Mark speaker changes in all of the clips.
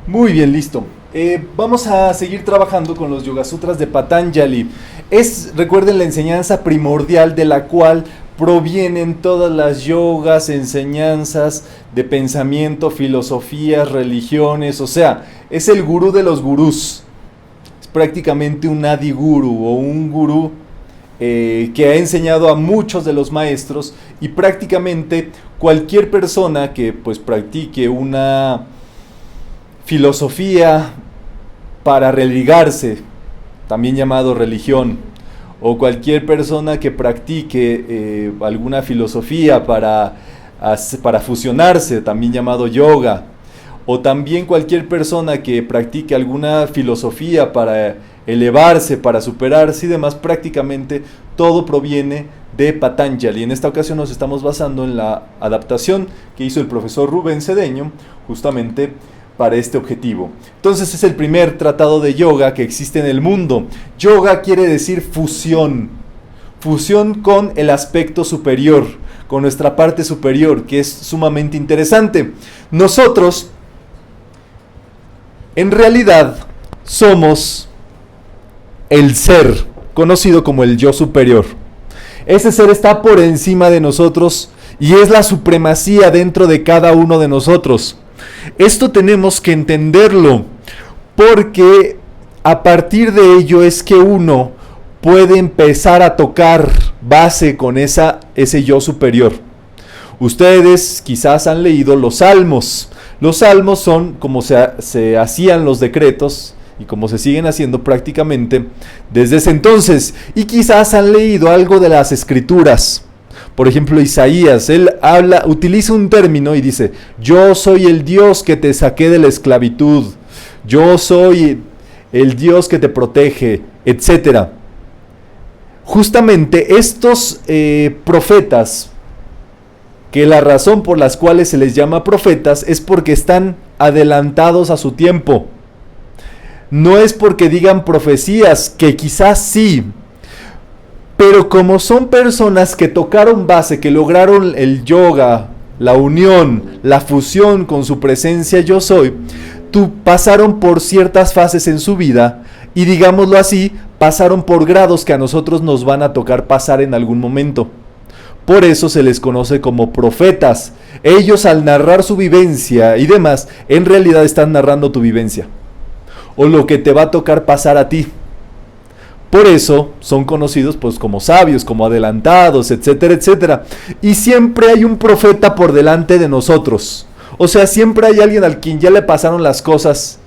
Speaker 1: Muy bien, listo. Vamos a seguir trabajando con los Yoga Sutras de Patanjali. Recuerden, la enseñanza primordial de la cual provienen todas las yogas, enseñanzas de pensamiento, filosofías, religiones. O sea, es el gurú de los gurús. Es prácticamente un Adi Guru o un gurú que ha enseñado a muchos de los maestros, y prácticamente cualquier persona que pues practique una filosofía para religarse, también llamado religión, o cualquier persona que practique alguna filosofía para fusionarse, también llamado yoga, o también cualquier persona que practique alguna filosofía para elevarse, para superarse y demás, prácticamente todo proviene de Patanjali. En esta ocasión nos estamos basando en la adaptación que hizo el profesor Rubén Cedeño, justamente para este objetivo. Entonces es el primer tratado de yoga que existe en el mundo. Yoga quiere decir fusión, fusión con el aspecto superior, con nuestra parte superior, que es sumamente interesante. Nosotros, en realidad, somos el ser, conocido como el yo superior. Ese ser está por encima de nosotros y es la supremacía dentro de cada uno de nosotros. Esto tenemos que entenderlo, porque a partir de ello es que uno puede empezar a tocar base con ese yo superior. Ustedes quizás han leído los salmos. Los salmos son como se hacían los decretos y como se siguen haciendo prácticamente desde ese entonces. Y quizás han leído algo de las escrituras. Por ejemplo, Isaías, él utiliza un término y dice: yo soy el Dios que te saqué de la esclavitud, yo soy el Dios que te protege, etc. Justamente estos profetas, que la razón por las cuales se les llama profetas es porque están adelantados a su tiempo. No es porque digan profecías, que quizás sí, pero como son personas que tocaron base, que lograron el yoga, la unión, la fusión con su presencia yo soy, pasaron por ciertas fases en su vida y, digámoslo así, pasaron por grados que a nosotros nos van a tocar pasar en algún momento. Por eso se les conoce como profetas. Ellos, al narrar su vivencia y demás, en realidad están narrando tu vivencia o lo que te va a tocar pasar a ti. Por eso son conocidos pues como sabios, como adelantados, etcétera, etcétera. Y siempre hay un profeta por delante de nosotros. O sea, siempre hay alguien al quien ya le pasaron las cosas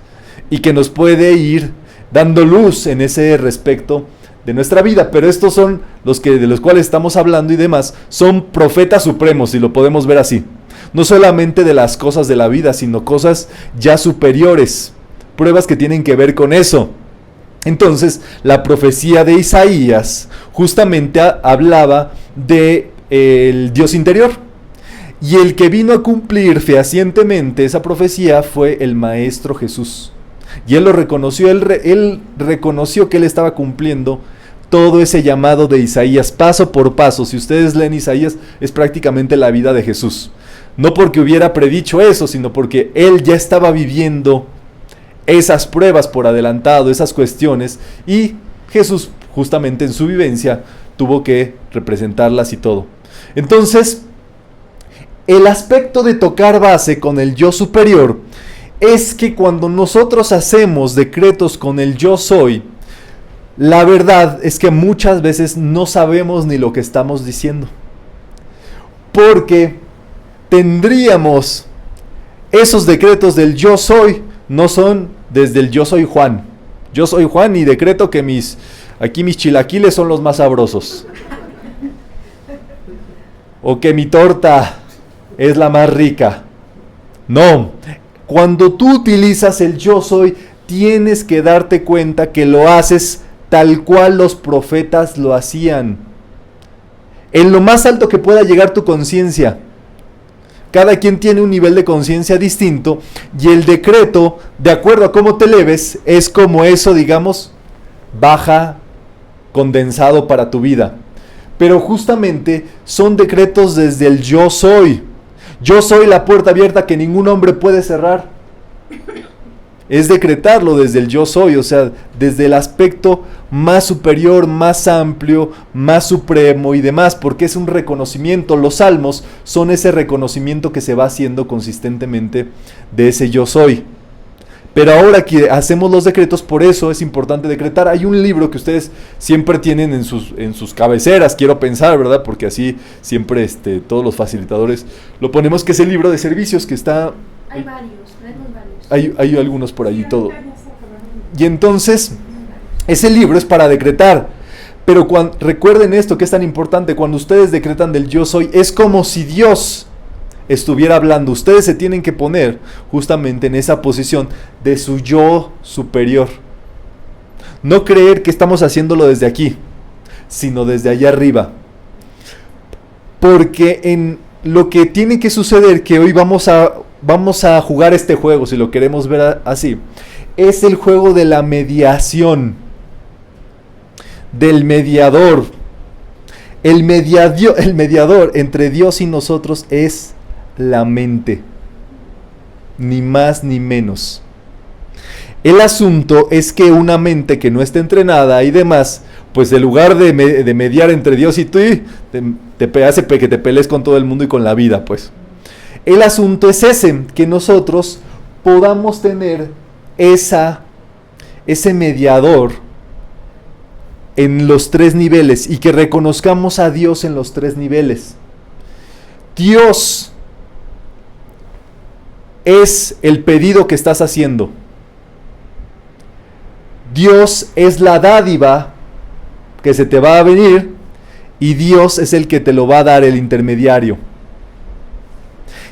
Speaker 1: y que nos puede ir dando luz en ese respecto de nuestra vida. Pero estos son de los cuales estamos hablando y demás, son profetas supremos, si lo podemos ver así. No solamente de las cosas de la vida, sino cosas ya superiores, pruebas que tienen que ver con eso. Entonces, la profecía de Isaías justamente hablaba de el Dios interior. Y el que vino a cumplir fehacientemente esa profecía fue el Maestro Jesús. Y él lo reconoció, él reconoció que él estaba cumpliendo todo ese llamado de Isaías, paso por paso. Si ustedes leen Isaías, es prácticamente la vida de Jesús. No porque hubiera predicho eso, sino porque él ya estaba viviendo esas pruebas por adelantado, esas cuestiones, y Jesús justamente en su vivencia tuvo que representarlas y todo. Entonces, el aspecto de tocar base con el yo superior es que cuando nosotros hacemos decretos con el yo soy, la verdad es que muchas veces no sabemos ni lo que estamos diciendo, porque tendríamos esos decretos del yo soy, no son desde el yo soy Juan. Yo soy Juan y decreto que mis chilaquiles son los más sabrosos. O que mi torta es la más rica. No. Cuando tú utilizas el yo soy, tienes que darte cuenta que lo haces tal cual los profetas lo hacían. En lo más alto que pueda llegar tu conciencia. Cada quien tiene un nivel de conciencia distinto y el decreto, de acuerdo a cómo te eleves, es como eso, digamos, baja, condensado para tu vida. Pero justamente son decretos desde el yo soy. Yo soy la puerta abierta que ningún hombre puede cerrar. es decretarlo desde el yo soy, o sea, desde el aspecto más superior, más amplio, más supremo y demás, porque es un reconocimiento. Los salmos son ese reconocimiento que se va haciendo consistentemente de ese yo soy. Pero ahora que hacemos los decretos, por eso es importante decretar. Hay un libro que ustedes siempre tienen en sus cabeceras, quiero pensar, ¿verdad? Porque así siempre todos los facilitadores lo ponemos, que es el libro de servicios que está...
Speaker 2: Hay varios, tenemos varios.
Speaker 1: Hay algunos por allí, todo. Y entonces, ese libro es para decretar. Pero recuerden esto, que es tan importante, cuando ustedes decretan del yo soy, es como si Dios estuviera hablando. Ustedes se tienen que poner justamente en esa posición de su yo superior. No creer que estamos haciéndolo desde aquí, sino desde allá arriba. Porque en lo que tiene que suceder, que hoy vamos a jugar este juego, si lo queremos ver así, es el juego de la mediación, del mediador. El mediador entre Dios y nosotros es la mente, ni más ni menos. El asunto es que una mente que no está entrenada y demás, pues en lugar de mediar entre Dios y tú, te hace que te pelees con todo el mundo y con la vida, pues. El asunto es ese, que nosotros podamos tener ese mediador en los tres niveles y que reconozcamos a Dios en los tres niveles. Dios es el pedido que estás haciendo. Dios es la dádiva que se te va a venir y Dios es el que te lo va a dar, el intermediario.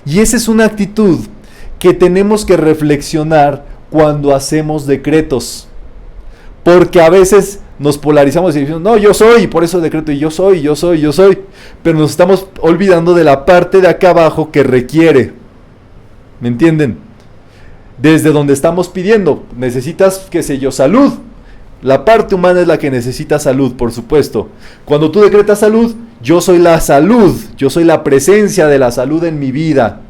Speaker 1: Y esa es una actitud que tenemos que reflexionar cuando hacemos decretos. Porque a veces nos polarizamos y decimos, no, yo soy, y por eso decreto, y yo soy. Pero nos estamos olvidando de la parte de acá abajo que requiere. ¿Me entienden? Desde donde estamos pidiendo, necesitas, qué sé yo, salud. La parte humana es la que necesita salud, por supuesto. Cuando tú decretas salud, yo soy la salud, yo soy la presencia de la salud en mi vida.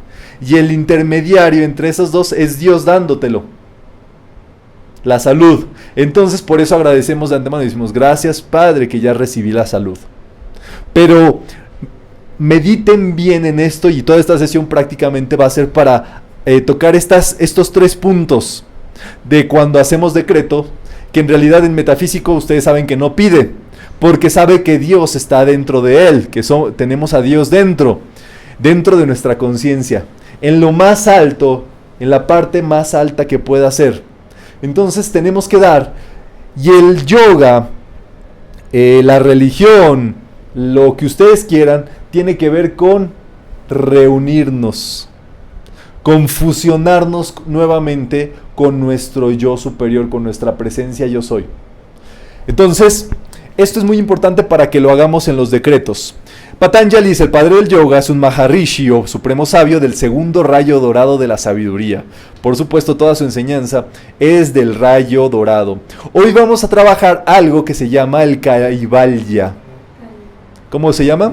Speaker 1: Y el intermediario entre esos dos es Dios dándotelo. La salud. Entonces por eso agradecemos de antemano y decimos, gracias Padre que ya recibí la salud. Pero mediten bien en esto y toda esta sesión prácticamente va a ser para tocar estos tres puntos de cuando hacemos decreto, que en realidad en metafísico ustedes saben que no pide, porque sabe que Dios está dentro de él, que tenemos a Dios dentro de nuestra conciencia, en lo más alto, en la parte más alta que pueda ser. Entonces tenemos que dar, y el yoga, la religión, lo que ustedes quieran, tiene que ver con reunirnos, con fusionarnos nuevamente con nuestro yo superior, con nuestra presencia yo soy. Entonces, esto es muy importante para que lo hagamos en los decretos. Patanjali, el padre del yoga, es un Maharishi o supremo sabio del segundo rayo dorado de la sabiduría. Por supuesto, toda su enseñanza es del rayo dorado. Hoy vamos a trabajar algo que se llama el Kaivalya. ¿Cómo se llama?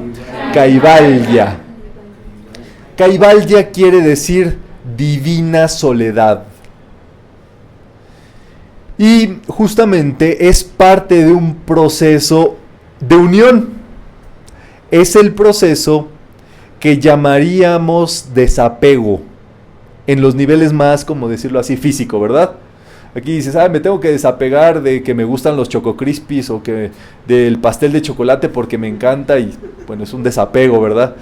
Speaker 1: Kaivalya. Kaivalya quiere decir divina soledad. Y justamente es parte de un proceso de unión. Es el proceso que llamaríamos desapego en los niveles más, como decirlo así, físico, ¿verdad? Aquí dices, me tengo que desapegar de que me gustan los Choco Crispies o que del pastel de chocolate porque me encanta y bueno, es un desapego, ¿verdad?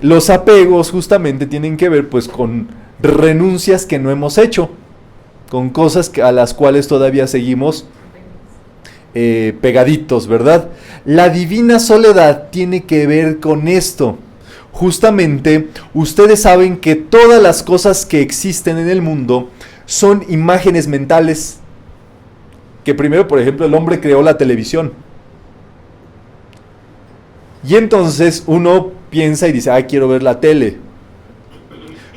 Speaker 1: Los apegos justamente tienen que ver pues con renuncias que no hemos hecho, con cosas a las cuales todavía seguimos pegaditos, ¿verdad? La divina soledad tiene que ver con esto. Justamente, ustedes saben que todas las cosas que existen en el mundo son imágenes mentales. Que primero, por ejemplo, el hombre creó la televisión. Y entonces uno piensa y dice, quiero ver la tele.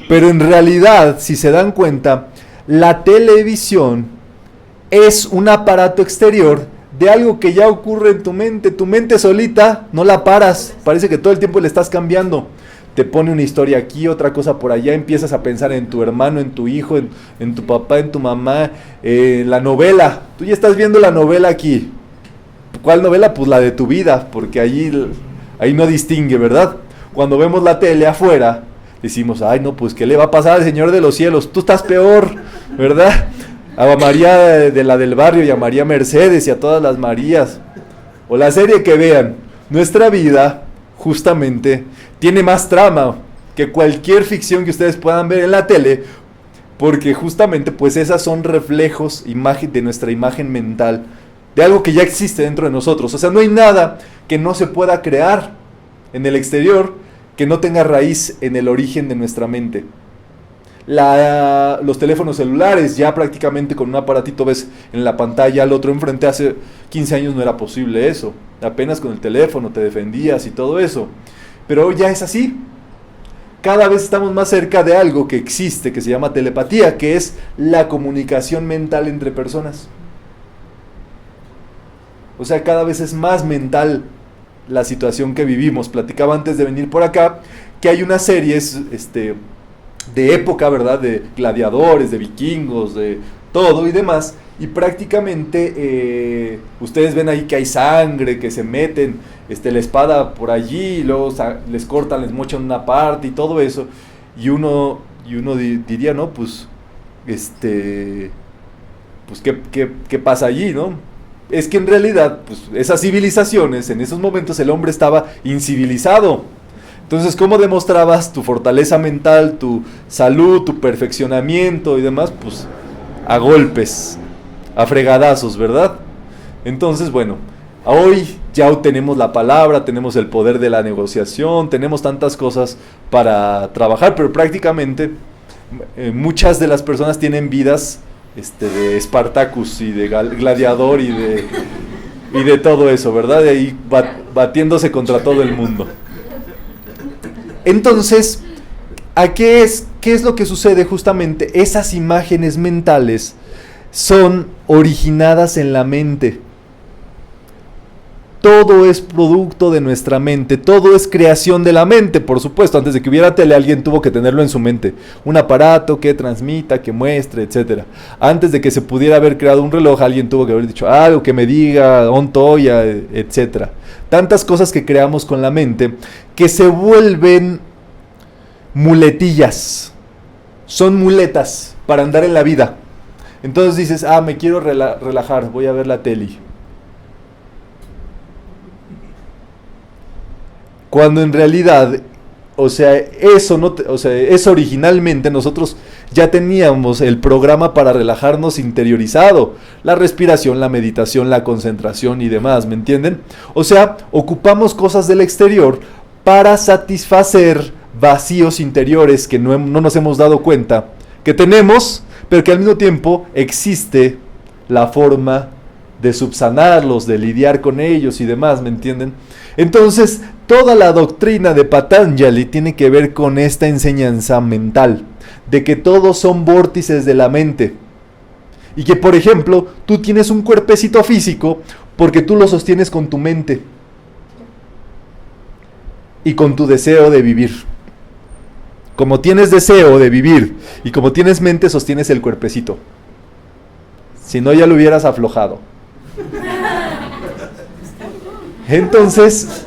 Speaker 1: Pero en realidad, si se dan cuenta, la televisión es un aparato exterior de algo que ya ocurre en tu mente. Tu mente solita no la paras, parece que todo el tiempo le estás cambiando. te pone una historia aquí, otra cosa por allá, empiezas a pensar en tu hermano, en tu hijo, en tu papá, en tu mamá, en la novela. Tú ya estás viendo la novela aquí. ¿Cuál novela? Pues la de tu vida, porque ahí no distingue, ¿verdad? Cuando vemos la tele afuera, decimos, ay no, pues ¿qué le va a pasar al Señor de los cielos? Tú estás peor, ¿verdad? A María de la del barrio y a María Mercedes y a todas las Marías. O la serie que vean. Nuestra vida, justamente, tiene más trama que cualquier ficción que ustedes puedan ver en la tele, porque justamente pues esas son reflejos de nuestra imagen mental, de algo que ya existe dentro de nosotros. O sea, no hay nada que no se pueda crear en el exterior que no tenga raíz en el origen de nuestra mente. Los teléfonos celulares, ya prácticamente con un aparatito ves en la pantalla al otro enfrente. Hace 15 años no era posible eso, apenas con el teléfono te defendías y todo eso, pero hoy ya es así. Cada vez estamos más cerca de algo que existe, que se llama telepatía, que es la comunicación mental entre personas. O sea, cada vez es más mental la situación que vivimos. Platicaba antes de venir por acá que hay unas series de época, ¿verdad? De gladiadores, de vikingos, de todo y demás. Y prácticamente ustedes ven ahí que hay sangre, que se meten la espada por allí, y luego les cortan, les mochan una parte y todo eso. Y uno diría, ¿no? Pues, pues ¿qué pasa allí, no? Es que en realidad, pues, esas civilizaciones, en esos momentos el hombre estaba incivilizado. Entonces, ¿cómo demostrabas tu fortaleza mental, tu salud, tu perfeccionamiento y demás? Pues a golpes, a fregadazos, ¿verdad? Entonces, bueno, hoy ya tenemos la palabra, tenemos el poder de la negociación, tenemos tantas cosas para trabajar, pero prácticamente muchas de las personas tienen vidas de Spartacus y de gladiador y de todo eso, ¿verdad? De ahí batiéndose contra todo el mundo. Entonces, ¿qué es lo que sucede justamente? Esas imágenes mentales son originadas en la mente. Todo es producto de nuestra mente, todo es creación de la mente, por supuesto. Antes de que hubiera tele, alguien tuvo que tenerlo en su mente. Un aparato que transmita, que muestre, etc. Antes de que se pudiera haber creado un reloj, alguien tuvo que haber dicho algo que me diga, ontoya, etc. Tantas cosas que creamos con la mente que se vuelven muletillas. Son muletas para andar en la vida. Entonces dices, me quiero relajar, voy a ver la tele. Cuando en realidad, eso originalmente nosotros ya teníamos el programa para relajarnos interiorizado, la respiración, la meditación, la concentración y demás, ¿me entienden? O sea, ocupamos cosas del exterior para satisfacer vacíos interiores que no nos hemos dado cuenta que tenemos, pero que al mismo tiempo existe la forma de subsanarlos, de lidiar con ellos y demás, ¿me entienden? Entonces, toda la doctrina de Patanjali tiene que ver con esta enseñanza mental, de que todos son vórtices de la mente. Y que, por ejemplo, tú tienes un cuerpecito físico porque tú lo sostienes con tu mente y con tu deseo de vivir. Como tienes deseo de vivir y como tienes mente, sostienes el cuerpecito. Si no, ya lo hubieras aflojado. Entonces,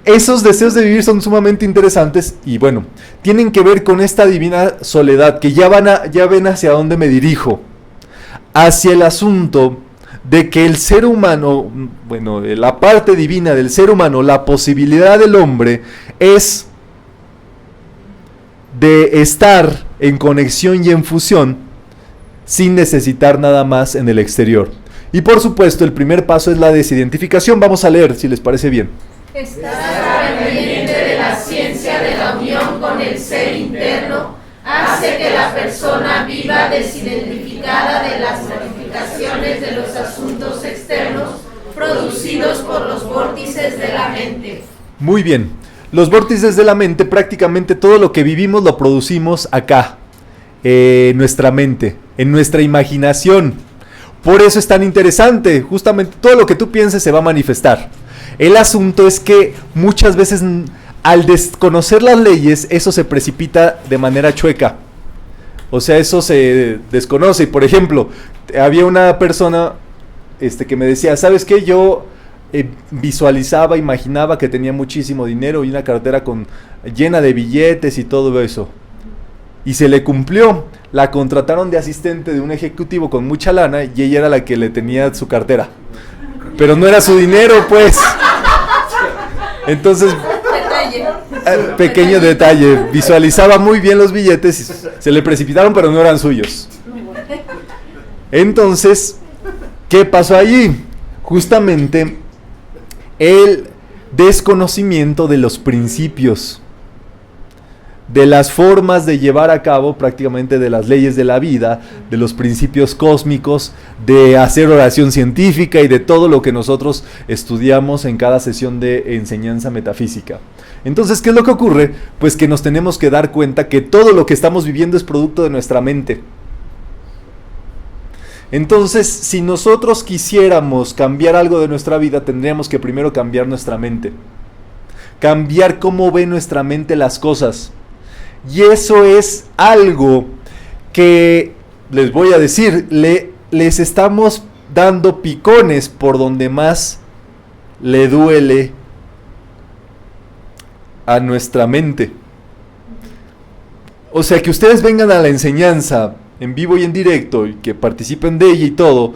Speaker 1: esos deseos de vivir son sumamente interesantes y bueno, tienen que ver con esta divina soledad, que ya ven hacia dónde me dirijo, hacia el asunto de que el ser humano, bueno, la parte divina del ser humano, la posibilidad del hombre es de estar en conexión y en fusión sin necesitar nada más en el exterior. Y por supuesto, el primer paso es la desidentificación. Vamos a leer, si les parece bien.
Speaker 3: Estar pendiente de la ciencia de la unión con el ser interno hace que la persona viva desidentificada de las modificaciones de los asuntos externos producidos por los vórtices de la mente.
Speaker 1: Muy bien. Los vórtices de la mente, prácticamente todo lo que vivimos lo producimos acá, en nuestra mente, en nuestra imaginación. Por eso es tan interesante, justamente todo lo que tú pienses se va a manifestar. El asunto es que muchas veces al desconocer las leyes, eso se precipita de manera chueca. O sea, eso se desconoce. Por ejemplo, había una persona que me decía, ¿sabes qué? Yo visualizaba, imaginaba que tenía muchísimo dinero y una cartera llena de billetes y todo eso. Y se le cumplió. La contrataron de asistente de un ejecutivo con mucha lana y ella era la que le tenía su cartera. Pero no era su dinero, pues. Entonces, pequeño detalle. Visualizaba muy bien los billetes y se le precipitaron, pero no eran suyos. Entonces, ¿qué pasó allí? Justamente el desconocimiento de los principios, de las formas de llevar a cabo prácticamente de las leyes de la vida, de los principios cósmicos, de hacer oración científica y de todo lo que nosotros estudiamos en cada sesión de enseñanza metafísica. Entonces, ¿qué es lo que ocurre? Pues que nos tenemos que dar cuenta que todo lo que estamos viviendo es producto de nuestra mente. Entonces, si nosotros quisiéramos cambiar algo de nuestra vida, tendríamos que primero cambiar nuestra mente. Cambiar cómo ve nuestra mente las cosas. Y eso es algo que, les voy a decir, les estamos dando picones por donde más le duele a nuestra mente. O sea, que ustedes vengan a la enseñanza en vivo y en directo y que participen de ella y todo,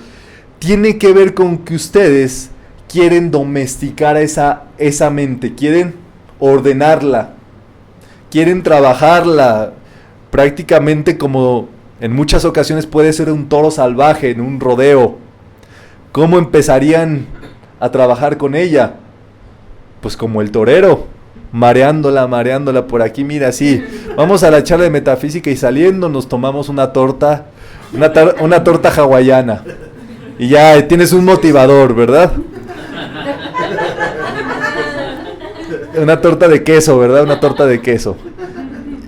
Speaker 1: tiene que ver con que ustedes quieren domesticar esa mente, quieren ordenarla, quieren trabajarla, prácticamente como en muchas ocasiones puede ser un toro salvaje en un rodeo. ¿Cómo empezarían a trabajar con ella? Pues como el torero, mareándola por aquí, mira, así, vamos a la charla de metafísica y saliendo nos tomamos una torta hawaiana y ya tienes un motivador, ¿verdad? Una torta de queso, ¿verdad? Una torta de queso.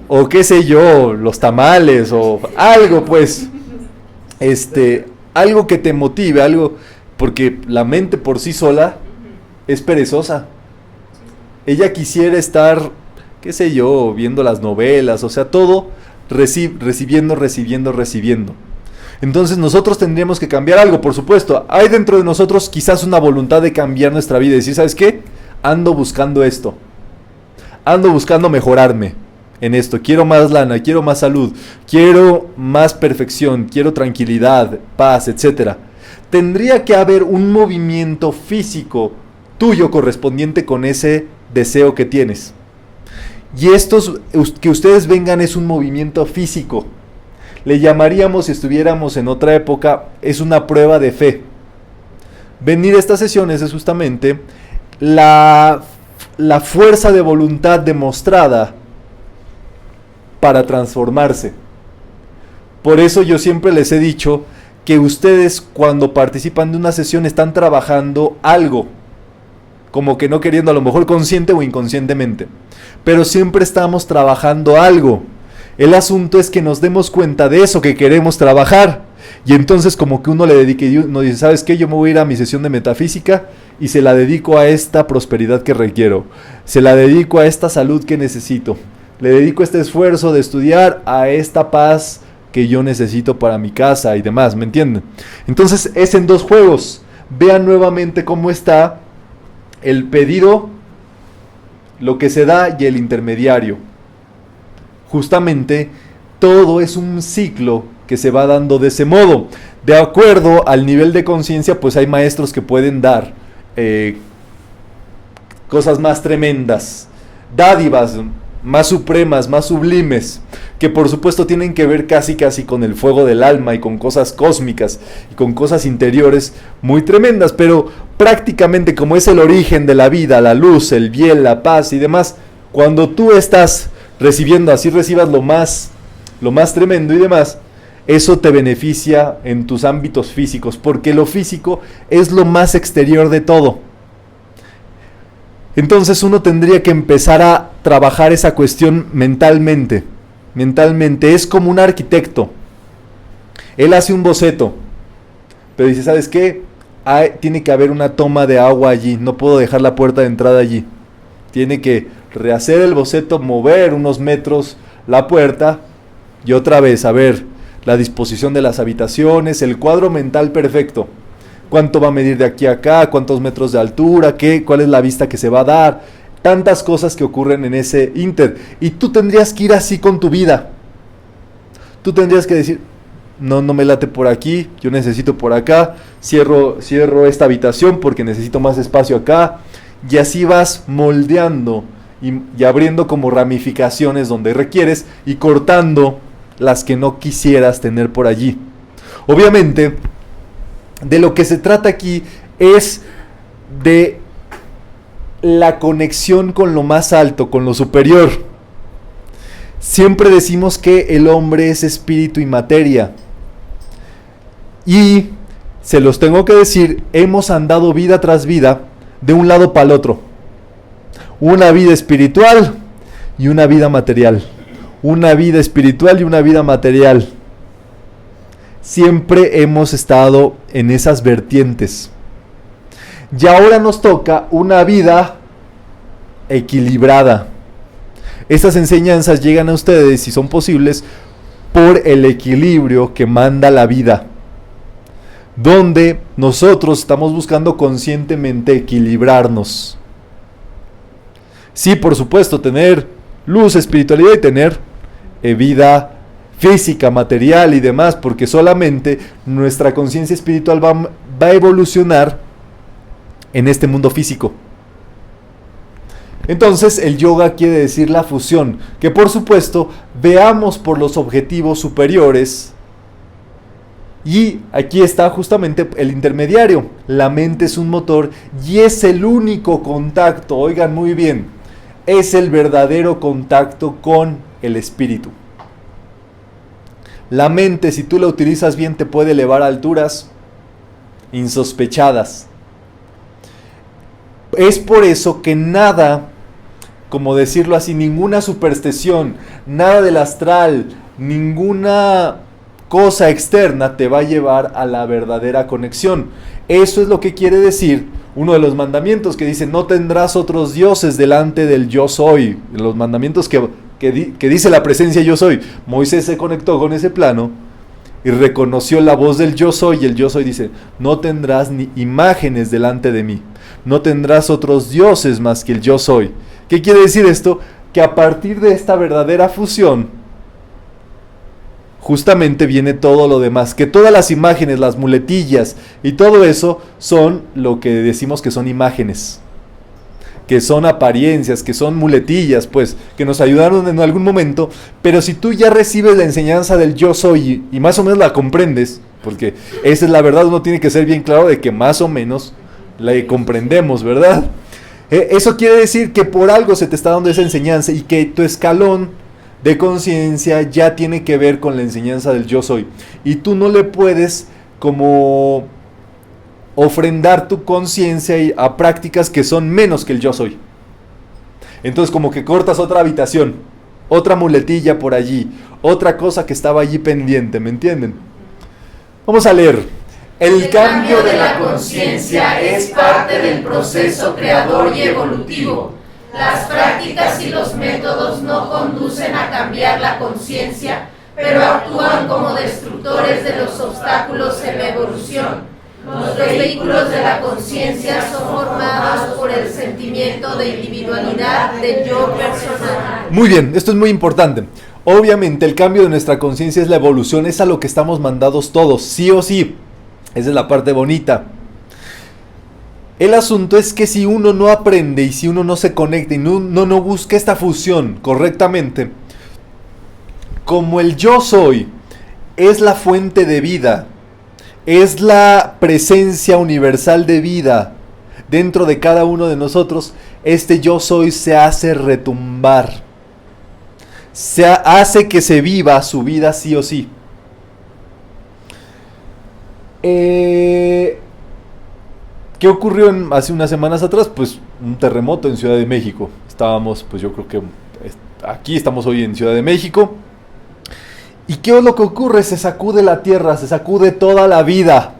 Speaker 1: O qué sé yo, los tamales o algo, pues. Algo que te motive, algo, porque la mente por sí sola es perezosa. Ella quisiera estar, qué sé yo, viendo las novelas, o sea, todo recibiendo. Entonces nosotros tendríamos que cambiar algo, por supuesto. Hay dentro de nosotros quizás una voluntad de cambiar nuestra vida y decir, ¿sabes qué? Ando buscando esto. Ando buscando mejorarme en esto. Quiero más lana, quiero más salud, quiero más perfección, quiero tranquilidad, paz, etc. Tendría que haber un movimiento físico tuyo correspondiente con ese deseo que tienes. Y que ustedes vengan es un movimiento físico. Le llamaríamos, si estuviéramos en otra época, es una prueba de fe. Venir a estas sesiones es justamente la fuerza de voluntad demostrada para transformarse. Por eso yo siempre les he dicho que ustedes cuando participan de una sesión están trabajando algo, como que no queriendo, a lo mejor consciente o inconscientemente, pero siempre estamos trabajando algo. El asunto es que nos demos cuenta de eso que queremos trabajar, y entonces como que uno le dedique, y uno dice, ¿sabes qué? Yo me voy a ir a mi sesión de metafísica y se la dedico a esta prosperidad que requiero, se la dedico a esta salud que necesito, le dedico este esfuerzo de estudiar a esta paz que yo necesito para mi casa y demás, ¿me entienden? Entonces es en dos juegos. Vean nuevamente cómo está el pedido, lo que se da y el intermediario. Justamente todo es un ciclo que se va dando de ese modo. De acuerdo al nivel de conciencia, pues hay maestros que pueden dar cosas más tremendas, dádivas más supremas, más sublimes, que por supuesto tienen que ver casi con el fuego del alma y con cosas cósmicas y con cosas interiores muy tremendas, pero prácticamente como es el origen de la vida, la luz, el bien, la paz y demás, cuando tú estás recibiendo, así recibas lo más tremendo y demás, eso te beneficia en tus ámbitos físicos, porque lo físico es lo más exterior de todo. Entonces uno tendría que empezar a trabajar esa cuestión mentalmente. Mentalmente es como un arquitecto. Él hace un boceto, pero dice, ¿sabes qué? Tiene que haber una toma de agua allí, no puedo dejar la puerta de entrada allí. Tiene que rehacer el boceto, mover unos metros la puerta y otra vez, a ver, la disposición de las habitaciones, el cuadro mental perfecto. ¿Cuánto va a medir de aquí a acá? ¿Cuántos metros de altura? ¿Cuál es la vista que se va a dar? Tantas cosas que ocurren en ese inter. Y tú tendrías que ir así con tu vida. Tú tendrías que decir, no me late por aquí, yo necesito por acá, cierro esta habitación porque necesito más espacio acá. Y así vas moldeando y abriendo como ramificaciones donde requieres y cortando las que no quisieras tener por allí. Obviamente, de lo que se trata aquí es de la conexión con lo más alto, con lo superior. Siempre decimos que el hombre es espíritu y materia. Y, se los tengo que decir, hemos andado vida tras vida de un lado para el otro. Una vida espiritual y una vida material. Una vida espiritual y una vida material. Siempre hemos estado en esas vertientes. Y ahora nos toca una vida equilibrada. Estas enseñanzas llegan a ustedes, si son posibles, por el equilibrio que manda la vida, donde nosotros estamos buscando conscientemente equilibrarnos. Sí, por supuesto, tener luz, espiritualidad y tener vida física, material y demás, porque solamente nuestra conciencia espiritual va a evolucionar en este mundo físico. Entonces el yoga quiere decir la fusión, que por supuesto veamos por los objetivos superiores. Y aquí está justamente el intermediario. La mente es un motor y es el único contacto, oigan muy bien, es el verdadero contacto con el espíritu. La mente, si tú la utilizas bien, te puede elevar a alturas insospechadas. Es por eso que nada, como decirlo así, ninguna superstición, nada del astral, ninguna cosa externa te va a llevar a la verdadera conexión. Eso es lo que quiere decir uno de los mandamientos que dice: no tendrás otros dioses delante del yo soy. Los mandamientos que dice la presencia yo soy. Moisés se conectó con ese plano y reconoció la voz del yo soy, y el yo soy dice: no tendrás ni imágenes delante de mí, no tendrás otros dioses más que el yo soy. ¿Qué quiere decir esto? Que a partir de esta verdadera fusión, justamente viene todo lo demás, que todas las imágenes, las muletillas y todo eso son lo que decimos que son imágenes, que son apariencias, que son muletillas, pues, que nos ayudaron en algún momento. Pero si tú ya recibes la enseñanza del yo soy y más o menos la comprendes, porque esa es la verdad, uno tiene que ser bien claro de que más o menos la comprendemos, ¿verdad? Eso quiere decir que por algo se te está dando esa enseñanza y que tu escalón de conciencia ya tiene que ver con la enseñanza del yo soy. Y tú no le puedes como ofrendar tu conciencia a prácticas que son menos que el yo soy. Entonces como que cortas otra habitación, otra muletilla por allí, otra cosa que estaba allí pendiente, ¿me entienden? Vamos a leer.
Speaker 3: El cambio de la conciencia es parte del proceso creador y evolutivo. Las prácticas y los métodos no conducen a cambiar la conciencia, pero actúan como destructores de los obstáculos en la evolución. Los vehículos de la conciencia son formados por el sentimiento de individualidad del yo personal.
Speaker 1: Muy bien, esto es muy importante. Obviamente el cambio de nuestra conciencia es la evolución, es a lo que estamos mandados todos, sí o sí. Esa es la parte bonita. El asunto es que si uno no aprende y si uno no se conecta y no busca esta fusión correctamente, como el yo soy es la fuente de vida, es la presencia universal de vida dentro de cada uno de nosotros, este yo soy se hace retumbar, se hace que se viva su vida sí o sí. ¿Qué ocurrió hace unas semanas atrás? Pues un terremoto en Ciudad de México. Estábamos, pues yo creo que aquí estamos hoy en Ciudad de México. ¿Y qué es lo que ocurre? Se sacude la tierra, se sacude toda la vida.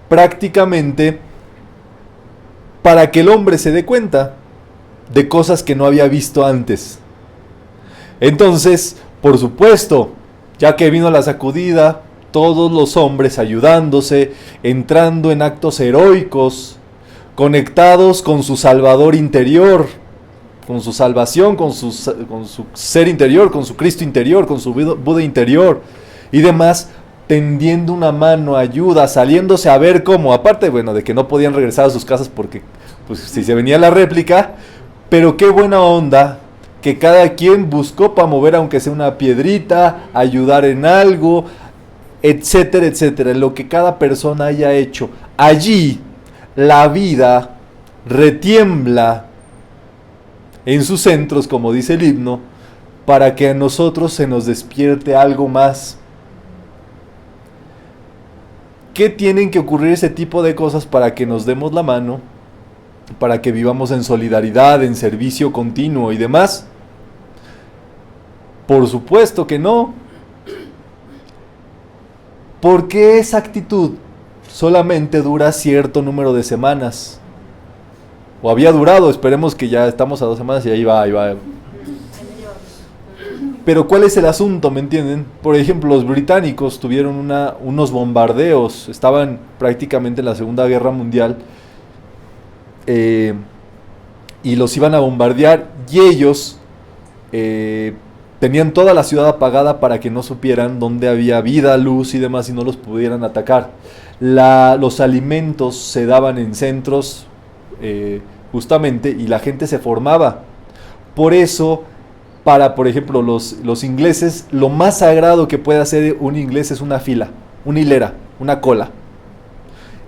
Speaker 1: Prácticamente, para que el hombre se dé cuenta de cosas que no había visto antes. Entonces, por supuesto, ya que vino la sacudida, todos los hombres ayudándose, entrando en actos heroicos, conectados con su Salvador interior, con su salvación, con su ser interior, con su Cristo interior, con su Buda interior y demás, tendiendo una mano, ayuda, saliéndose a ver cómo, aparte, bueno, de que no podían regresar a sus casas porque, pues, si se venía la réplica, pero qué buena onda, que cada quien buscó para mover aunque sea una piedrita, ayudar en algo, etcétera, etcétera, lo que cada persona haya hecho. Allí la vida retiembla en sus centros, como dice el himno, para que a nosotros se nos despierte algo más. ¿Qué tienen que ocurrir ese tipo de cosas para que nos demos la mano? Para que vivamos en solidaridad, en servicio continuo y demás. Por supuesto que no. Porque esa actitud solamente dura cierto número de semanas. O había durado, esperemos que ya estamos a 2 semanas y ahí va. Pero ¿cuál es el asunto? ¿Me entienden? Por ejemplo, los británicos tuvieron unos bombardeos, estaban prácticamente en la Segunda Guerra Mundial, y los iban a bombardear, y ellos tenían toda la ciudad apagada para que no supieran dónde había vida, luz y demás, y no los pudieran atacar. Los alimentos se daban en centros, justamente, y la gente se formaba. Por eso, por ejemplo, los ingleses, lo más sagrado que puede hacer un inglés es una fila, una hilera, una cola.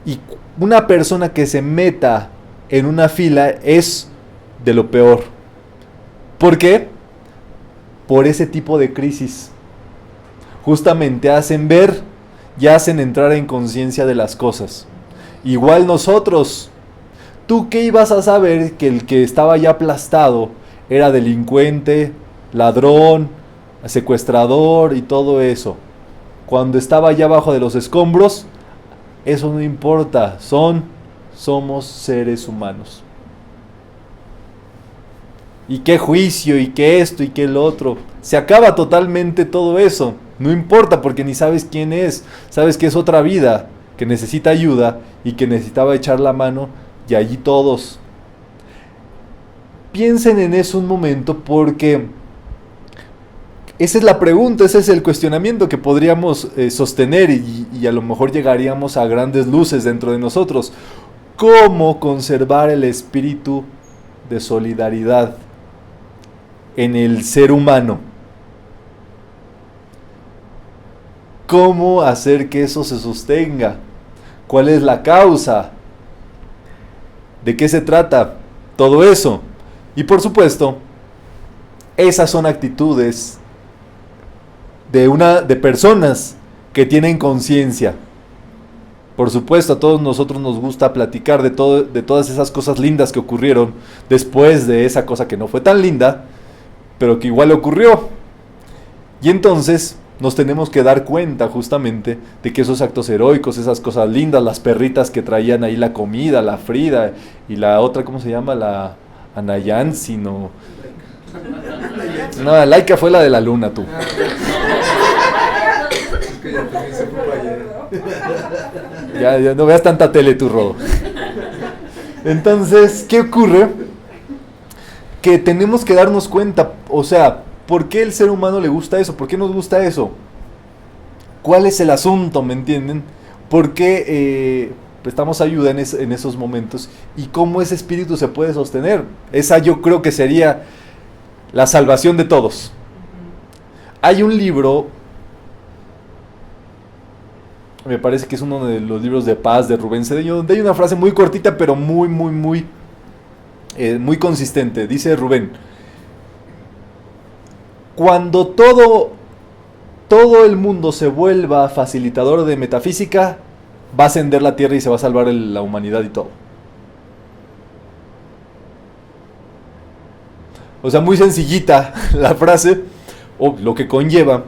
Speaker 1: Y una persona que se meta en una fila es de lo peor. ¿Por qué? Por ese tipo de crisis. Justamente hacen ver y hacen entrar en conciencia de las cosas. Igual nosotros. ¿Tú qué ibas a saber que el que estaba ya aplastado era delincuente, ladrón, secuestrador y todo eso? Cuando estaba allá abajo de los escombros, eso no importa, somos seres humanos. Y qué juicio, y qué esto, y qué el otro. Se acaba totalmente todo eso. No importa porque ni sabes quién es. Sabes que es otra vida, que necesita ayuda y que necesitaba echar la mano, y allí todos. Piensen en eso un momento, porque esa es la pregunta, ese es el cuestionamiento que podríamos sostener, y a lo mejor llegaríamos a grandes luces dentro de nosotros. ¿Cómo conservar el espíritu de solidaridad en el ser humano? ¿Cómo hacer que eso se sostenga? ¿Cuál es la causa? ¿De qué se trata todo eso? Y por supuesto, esas son actitudes de personas que tienen conciencia. Por supuesto, a todos nosotros nos gusta platicar de todas esas cosas lindas que ocurrieron después de esa cosa que no fue tan linda, pero que igual ocurrió. Y entonces nos tenemos que dar cuenta justamente de que esos actos heroicos, esas cosas lindas, las perritas que traían ahí la comida, la Frida y la otra, ¿cómo se llama? La Anayansi, no, la Laika fue la de la luna, tú. Ya no veas tanta tele, tú, Rodo. Entonces, ¿qué ocurre? Que tenemos que darnos cuenta, o sea, ¿por qué el ser humano le gusta eso? ¿Por qué nos gusta eso? ¿Cuál es el asunto? ¿Me entienden? ¿Por qué prestamos ayuda en esos momentos? ¿Y cómo ese espíritu se puede sostener? Esa yo creo que sería la salvación de todos. Hay un libro, me parece que es uno de los libros de paz de Rubén Cedeño, donde hay una frase muy cortita pero muy consistente. Dice Rubén: cuando todo el mundo se vuelva facilitador de metafísica, va a ascender la tierra y se va a salvar la humanidad y todo. O sea, muy sencillita la frase, o lo que conlleva,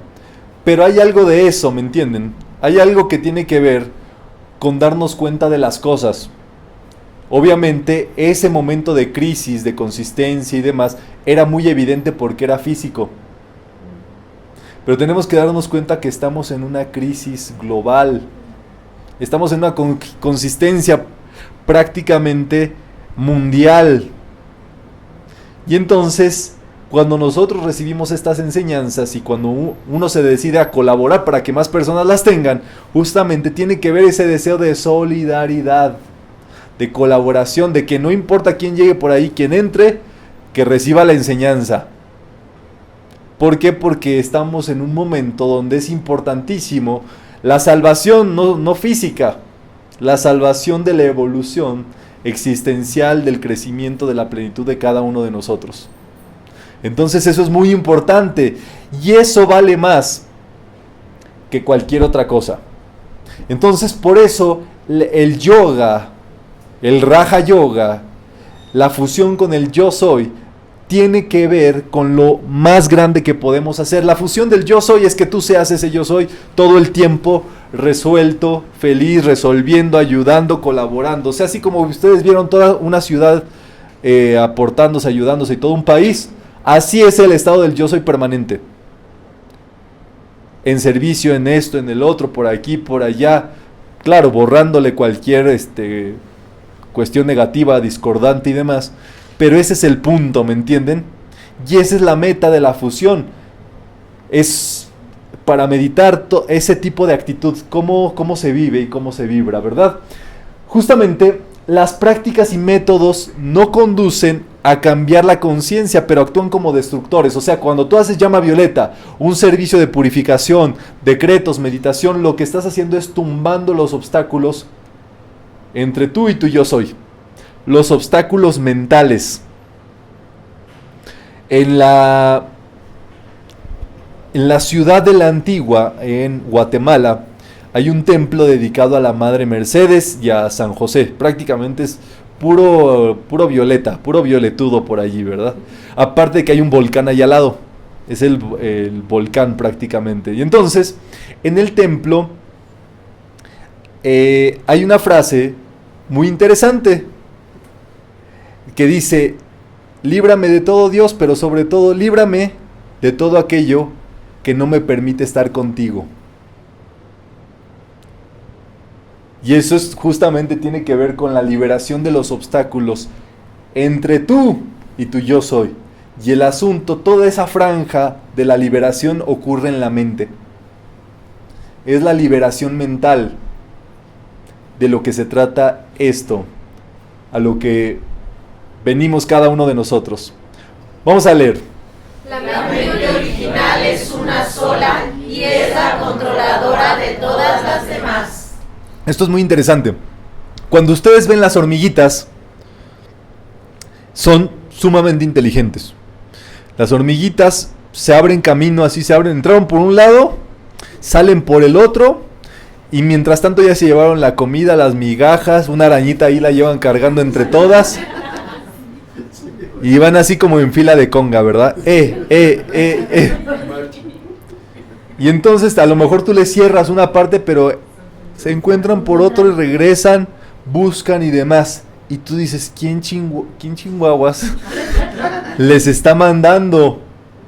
Speaker 1: pero hay algo de eso, ¿me entienden? Hay algo que tiene que ver con darnos cuenta de las cosas. Obviamente ese momento de crisis, de consistencia y demás, era muy evidente porque era físico. Pero tenemos que darnos cuenta que estamos en una crisis global. Estamos en una consistencia prácticamente mundial. Y entonces, cuando nosotros recibimos estas enseñanzas y cuando uno se decide a colaborar para que más personas las tengan, justamente tiene que ver ese deseo de solidaridad, de colaboración, de que no importa quién llegue por ahí, quién entre, que reciba la enseñanza. ¿Por qué? Porque estamos en un momento donde es importantísimo la salvación, no física, la salvación de la evolución existencial, del crecimiento, de la plenitud de cada uno de nosotros. Entonces eso es muy importante y eso vale más que cualquier otra cosa. Entonces por eso el yoga, el Raja Yoga, la fusión con el yo soy, tiene que ver con lo más grande que podemos hacer. La fusión del yo soy es que tú seas ese yo soy todo el tiempo, resuelto, feliz, resolviendo, ayudando, colaborando. O sea, así como ustedes vieron toda una ciudad aportándose, ayudándose y todo un país, así es el estado del yo soy permanente. En servicio, en esto, en el otro, por aquí, por allá. Claro, borrándole cualquier cuestión negativa, discordante y demás. Pero ese es el punto, ¿me entienden? Y esa es la meta de la fusión. Es para meditar ese tipo de actitud, cómo se vive y cómo se vibra, ¿verdad? Justamente, las prácticas y métodos no conducen a cambiar la conciencia, pero actúan como destructores. O sea, cuando tú haces llama violeta, un servicio de purificación, decretos, meditación, lo que estás haciendo es tumbando los obstáculos entre tú y tu yo soy. Los obstáculos mentales. En la ciudad de la Antigua, en Guatemala, hay un templo dedicado a la Madre Mercedes y a San José. Prácticamente es puro violeta, puro violetudo por allí, ¿verdad? Aparte de que hay un volcán allá al lado. Es el volcán prácticamente. Y entonces, en el templo hay una frase muy interesante que dice: líbrame de todo, Dios, pero sobre todo líbrame de todo aquello que no me permite estar contigo. Y eso justamente tiene que ver con la liberación de los obstáculos entre tú y tu yo soy. Y el asunto, toda esa franja de la liberación ocurre en la mente. Es la liberación mental de lo que se trata esto, a lo que venimos cada uno de nosotros. Vamos a leer.
Speaker 3: La mente original es una sola y es la controladora de todas las demás.
Speaker 1: Esto es muy interesante. Cuando ustedes ven las hormiguitas, son sumamente inteligentes. Las hormiguitas se abren camino, así se abren, entraron por un lado, salen por el otro, y mientras tanto ya se llevaron la comida, las migajas, una arañita ahí la llevan cargando entre todas. Y van así como en fila de conga, ¿verdad? Y entonces a lo mejor tú les cierras una parte, pero se encuentran por otro y regresan, buscan y demás. Y tú dices, ¿quién chinguaguas les está mandando?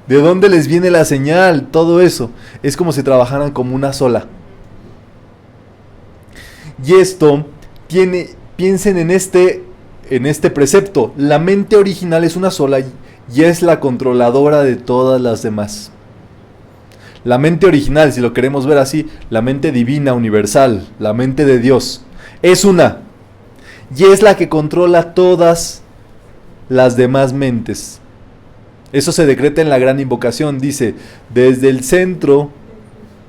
Speaker 1: ¿De dónde les viene la señal? Todo eso. Es como si trabajaran como una sola. Y esto piensen en este precepto. La mente original es una sola y es la controladora de todas las demás. La mente original, si lo queremos ver así, la mente divina, universal, la mente de Dios, es una. Y es la que controla todas las demás mentes. Eso se decreta en la gran invocación. Dice, desde el centro,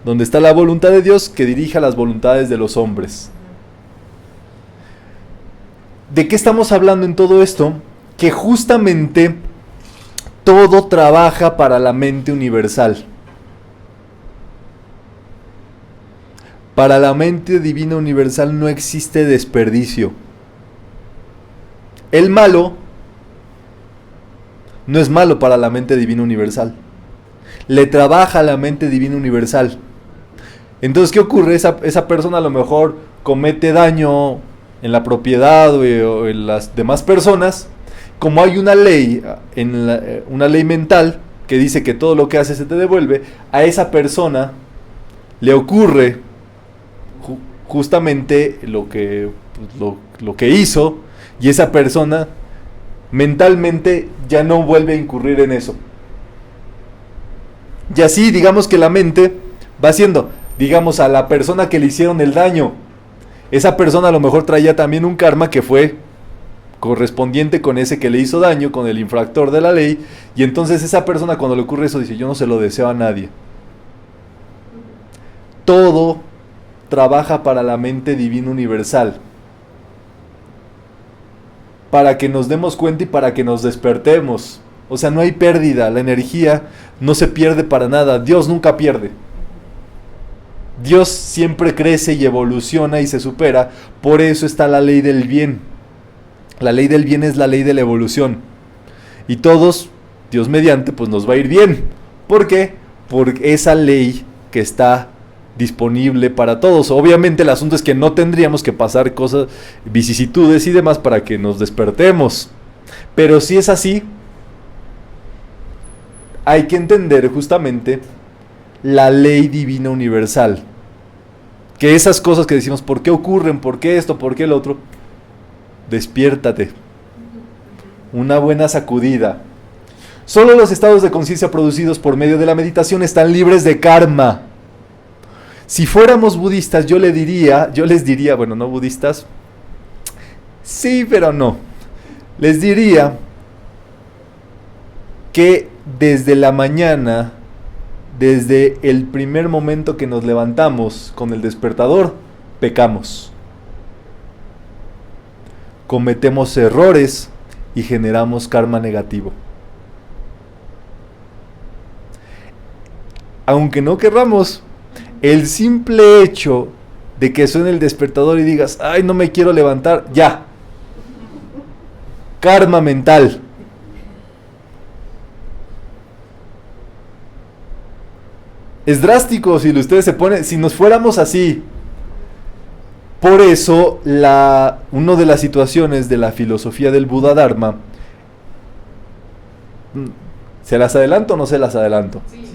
Speaker 1: donde está la voluntad de Dios, que dirija las voluntades de los hombres. ¿De qué estamos hablando en todo esto? Que justamente todo trabaja para la mente universal. Para la mente divina universal no existe desperdicio. El malo no es malo para la mente divina universal. Le trabaja a la mente divina universal. Entonces, ¿qué ocurre? Esa persona a lo mejor comete daño en la propiedad o en las demás personas, como hay una ley, una ley mental que dice que todo lo que haces se te devuelve, a esa persona le ocurre justamente lo que hizo, y esa persona mentalmente ya no vuelve a incurrir en eso. Y así, digamos que la mente va haciendo, digamos, a la persona que le hicieron el daño, esa persona a lo mejor traía también un karma que fue correspondiente con ese que le hizo daño, con el infractor de la ley, y entonces esa persona cuando le ocurre eso dice, yo no se lo deseo a nadie. Todo trabaja para la mente divina universal, para que nos demos cuenta y para que nos despertemos. O sea, no hay pérdida, la energía no se pierde para nada, Dios nunca pierde. Dios siempre crece y evoluciona y se supera, por eso está la ley del bien. La ley del bien es la ley de la evolución. Y todos, Dios mediante, pues nos va a ir bien. ¿Por qué? Por esa ley que está disponible para todos. Obviamente el asunto es que no tendríamos que pasar cosas, vicisitudes y demás para que nos despertemos. Pero si es así, hay que entender justamente la ley divina universal. Que esas cosas que decimos, ¿por qué ocurren? ¿Por qué esto? ¿Por qué el otro? Despiértate. Una buena sacudida. Solo los estados de conciencia producidos por medio de la meditación están libres de karma. Si fuéramos budistas, yo les diría, bueno, no budistas, sí, pero no. Les diría que desde la mañana, desde el primer momento que nos levantamos con el despertador, pecamos. Cometemos errores y generamos karma negativo. Aunque no querramos, el simple hecho de que suene el despertador y digas, ay, no me quiero levantar, ya. Karma mental. Es drástico si ustedes se ponen, si nos fuéramos así. Por eso, una de las situaciones de la filosofía del Buda Dharma, ¿se las adelanto o no se las adelanto? Sí.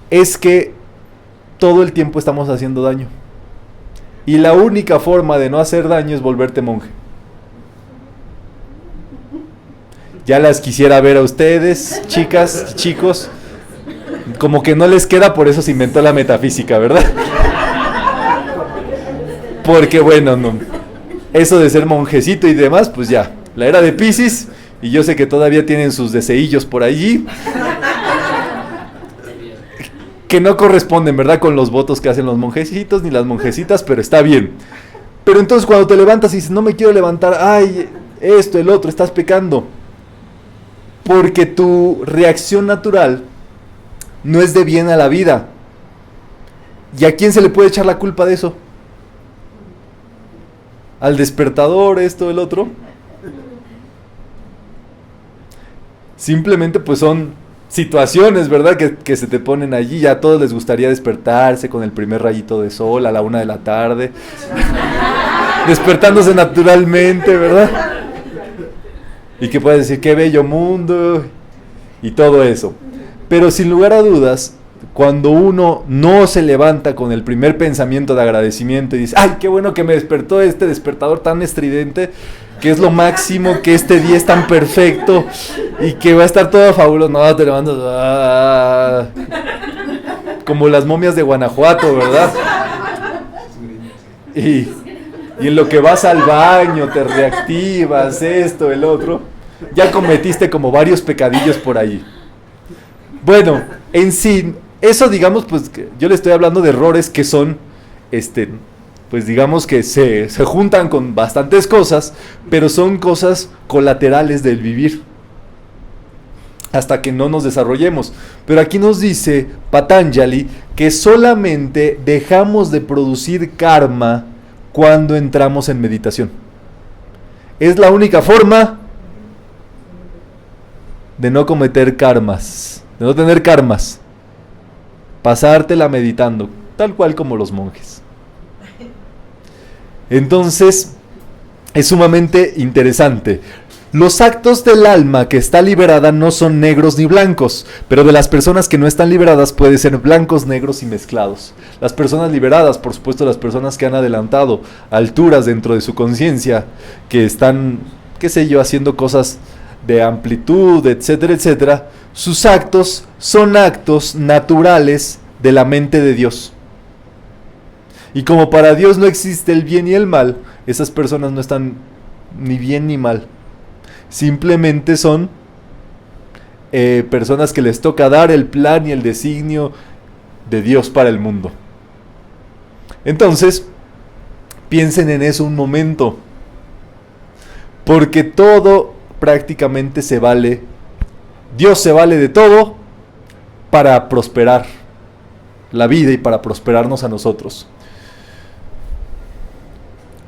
Speaker 1: Es que todo el tiempo estamos haciendo daño. Y la única forma de no hacer daño es volverte monje. Ya las quisiera ver a ustedes, chicas, chicos. Como que no les queda, por eso se inventó la metafísica, ¿verdad? Porque bueno, no, eso de ser monjecito y demás, pues ya, la era de Piscis, y yo sé que todavía tienen sus deseillos por allí, que no corresponden, ¿verdad?, con los votos que hacen los monjecitos ni las monjecitas, pero está bien. Pero entonces cuando te levantas y dices, no me quiero levantar, ay, esto, el otro, estás pecando. Porque tu reacción natural no es de bien a la vida. ¿Y a quién se le puede echar la culpa de eso? ¿Al despertador, esto, el otro? Simplemente pues son situaciones, ¿verdad?, que se te ponen allí. Ya a todos les gustaría despertarse con el primer rayito de sol a la 1 de la tarde. Despertándose naturalmente, ¿verdad? Y que puedes decir, qué bello mundo, y todo eso. Pero sin lugar a dudas, cuando uno no se levanta con el primer pensamiento de agradecimiento y dice, ay, qué bueno que me despertó este despertador tan estridente, que es lo máximo, que este día es tan perfecto y que va a estar todo fabuloso. No, te levantas como las momias de Guanajuato, ¿verdad? Y en lo que vas al baño, te reactivas, esto, el otro, ya cometiste como varios pecadillos por ahí. Bueno, en sí, eso digamos, pues yo le estoy hablando de errores que son, pues digamos que se juntan con bastantes cosas, pero son cosas colaterales del vivir, hasta que no nos desarrollemos. Pero aquí nos dice Patanjali que solamente dejamos de producir karma cuando entramos en meditación. Es la única forma de no cometer karmas, de no tener karmas. Pasártela meditando, tal cual como los monjes. Entonces, es sumamente interesante. Los actos del alma que está liberada no son negros ni blancos, pero de las personas que no están liberadas puede ser blancos, negros y mezclados. Las personas liberadas, por supuesto, las personas que han adelantado alturas dentro de su conciencia, que están, qué sé yo, haciendo cosas de amplitud, etcétera, etcétera, sus actos son actos naturales de la mente de Dios. Y como para Dios no existe el bien y el mal, esas personas no están ni bien ni mal. Simplemente son personas que les toca dar el plan y el designio de Dios para el mundo. Entonces, piensen en eso un momento, porque todo prácticamente se vale, Dios se vale de todo para prosperar la vida y para prosperarnos a nosotros.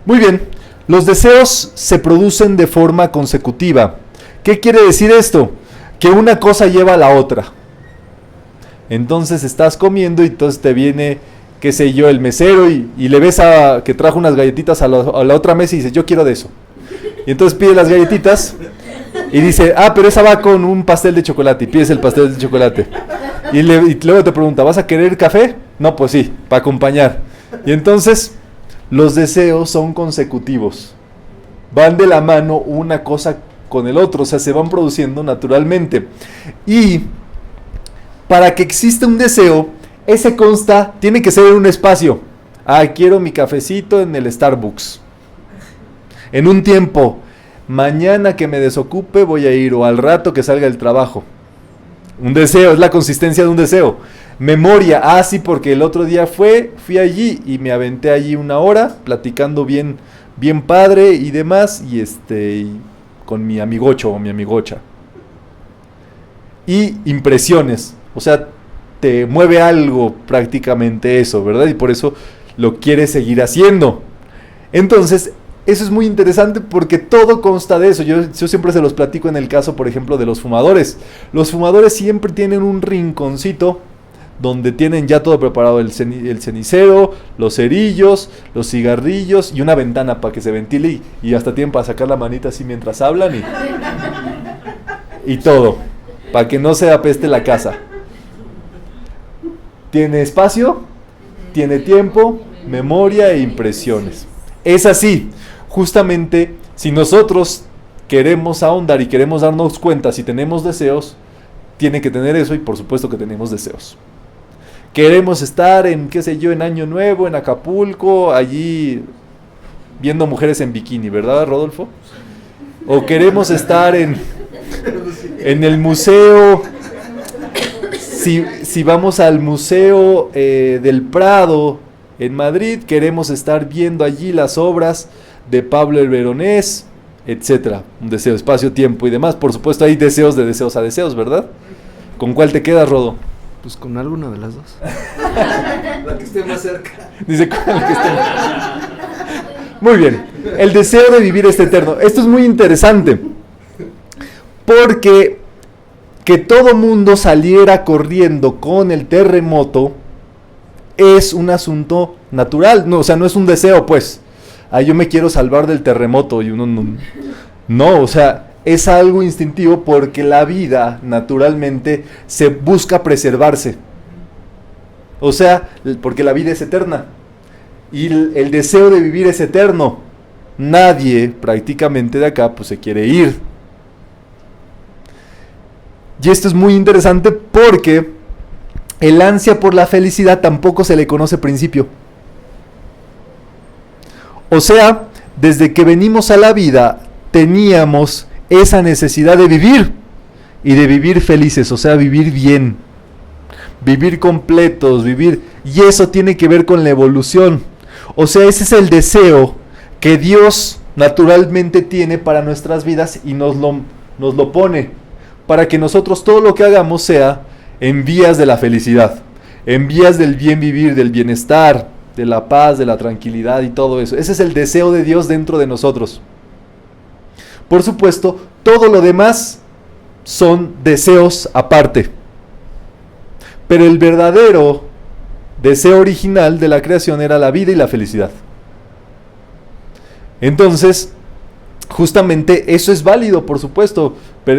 Speaker 1: Muy bien. Los deseos se producen de forma consecutiva. ¿Qué quiere decir esto? Que una cosa lleva a la otra. Entonces estás comiendo y entonces te viene, qué sé yo, el mesero y le ves que trajo unas galletitas a la otra mesa y dices, yo quiero de eso. Y entonces pide las galletitas y dice, pero esa va con un pastel de chocolate, y pides el pastel de chocolate. Y luego te pregunta, ¿vas a querer café? No, pues sí, para acompañar. Y entonces los deseos son consecutivos, van de la mano una cosa con el otro, o sea, se van produciendo naturalmente. Y para que exista un deseo, ese tiene que ser en un espacio. Quiero mi cafecito en el Starbucks. En un tiempo, mañana que me desocupe voy a ir, o al rato que salga del trabajo. Un deseo, es la consistencia de un deseo. Memoria, sí, porque el otro día fui allí y me aventé allí una hora platicando bien padre y demás, y con mi amigocho o mi amigocha. Y impresiones, o sea, te mueve algo prácticamente eso, ¿verdad? Y por eso lo quieres seguir haciendo. Entonces, eso es muy interesante porque todo consta de eso. Yo siempre se los platico en el caso, por ejemplo, de los fumadores. Los fumadores siempre tienen un rinconcito donde tienen ya todo preparado, el cenicero, los cerillos, los cigarrillos y una ventana para que se ventile y hasta tienen para sacar la manita así mientras hablan y todo, para que no se apeste la casa. Tiene espacio, tiene tiempo, memoria e impresiones. Es así, justamente, si nosotros queremos ahondar y queremos darnos cuenta si tenemos deseos, tiene que tener eso, y por supuesto que tenemos deseos. Queremos estar en, qué sé yo, en Año Nuevo, en Acapulco, allí viendo mujeres en bikini, ¿verdad, Rodolfo? O queremos estar en el museo, si vamos al Museo del Prado en Madrid, queremos estar viendo allí las obras de Pablo el Veronés, etcétera. Un deseo, espacio, tiempo y demás. Por supuesto hay deseos de deseos a deseos, ¿verdad? ¿Con cuál te quedas, Rodo?
Speaker 4: Pues con alguna de las dos.
Speaker 5: La que esté más cerca.
Speaker 1: Dice, ¿cuál que esté? Muy bien. El deseo de vivir eterno. Esto es muy interesante. Porque que todo mundo saliera corriendo con el terremoto es un asunto natural. No, o sea, no es un deseo, pues. Yo me quiero salvar del terremoto. Y uno no, o sea, es algo instintivo porque la vida naturalmente se busca preservarse. O sea, porque la vida es eterna. Y el deseo de vivir es eterno. Nadie prácticamente de acá pues se quiere ir. Y esto es muy interesante porque el ansia por la felicidad tampoco se le conoce principio. O sea, desde que venimos a la vida teníamos esa necesidad de vivir y de vivir felices, o sea, vivir bien, vivir completos, y eso tiene que ver con la evolución. O sea, ese es el deseo que Dios naturalmente tiene para nuestras vidas y nos lo pone para que nosotros todo lo que hagamos sea en vías de la felicidad, en vías del bien vivir, del bienestar, de la paz, de la tranquilidad y todo eso. Ese es el deseo de Dios dentro de nosotros. Por supuesto, todo lo demás son deseos aparte. Pero el verdadero deseo original de la creación era la vida y la felicidad. Entonces, justamente eso es válido, por supuesto,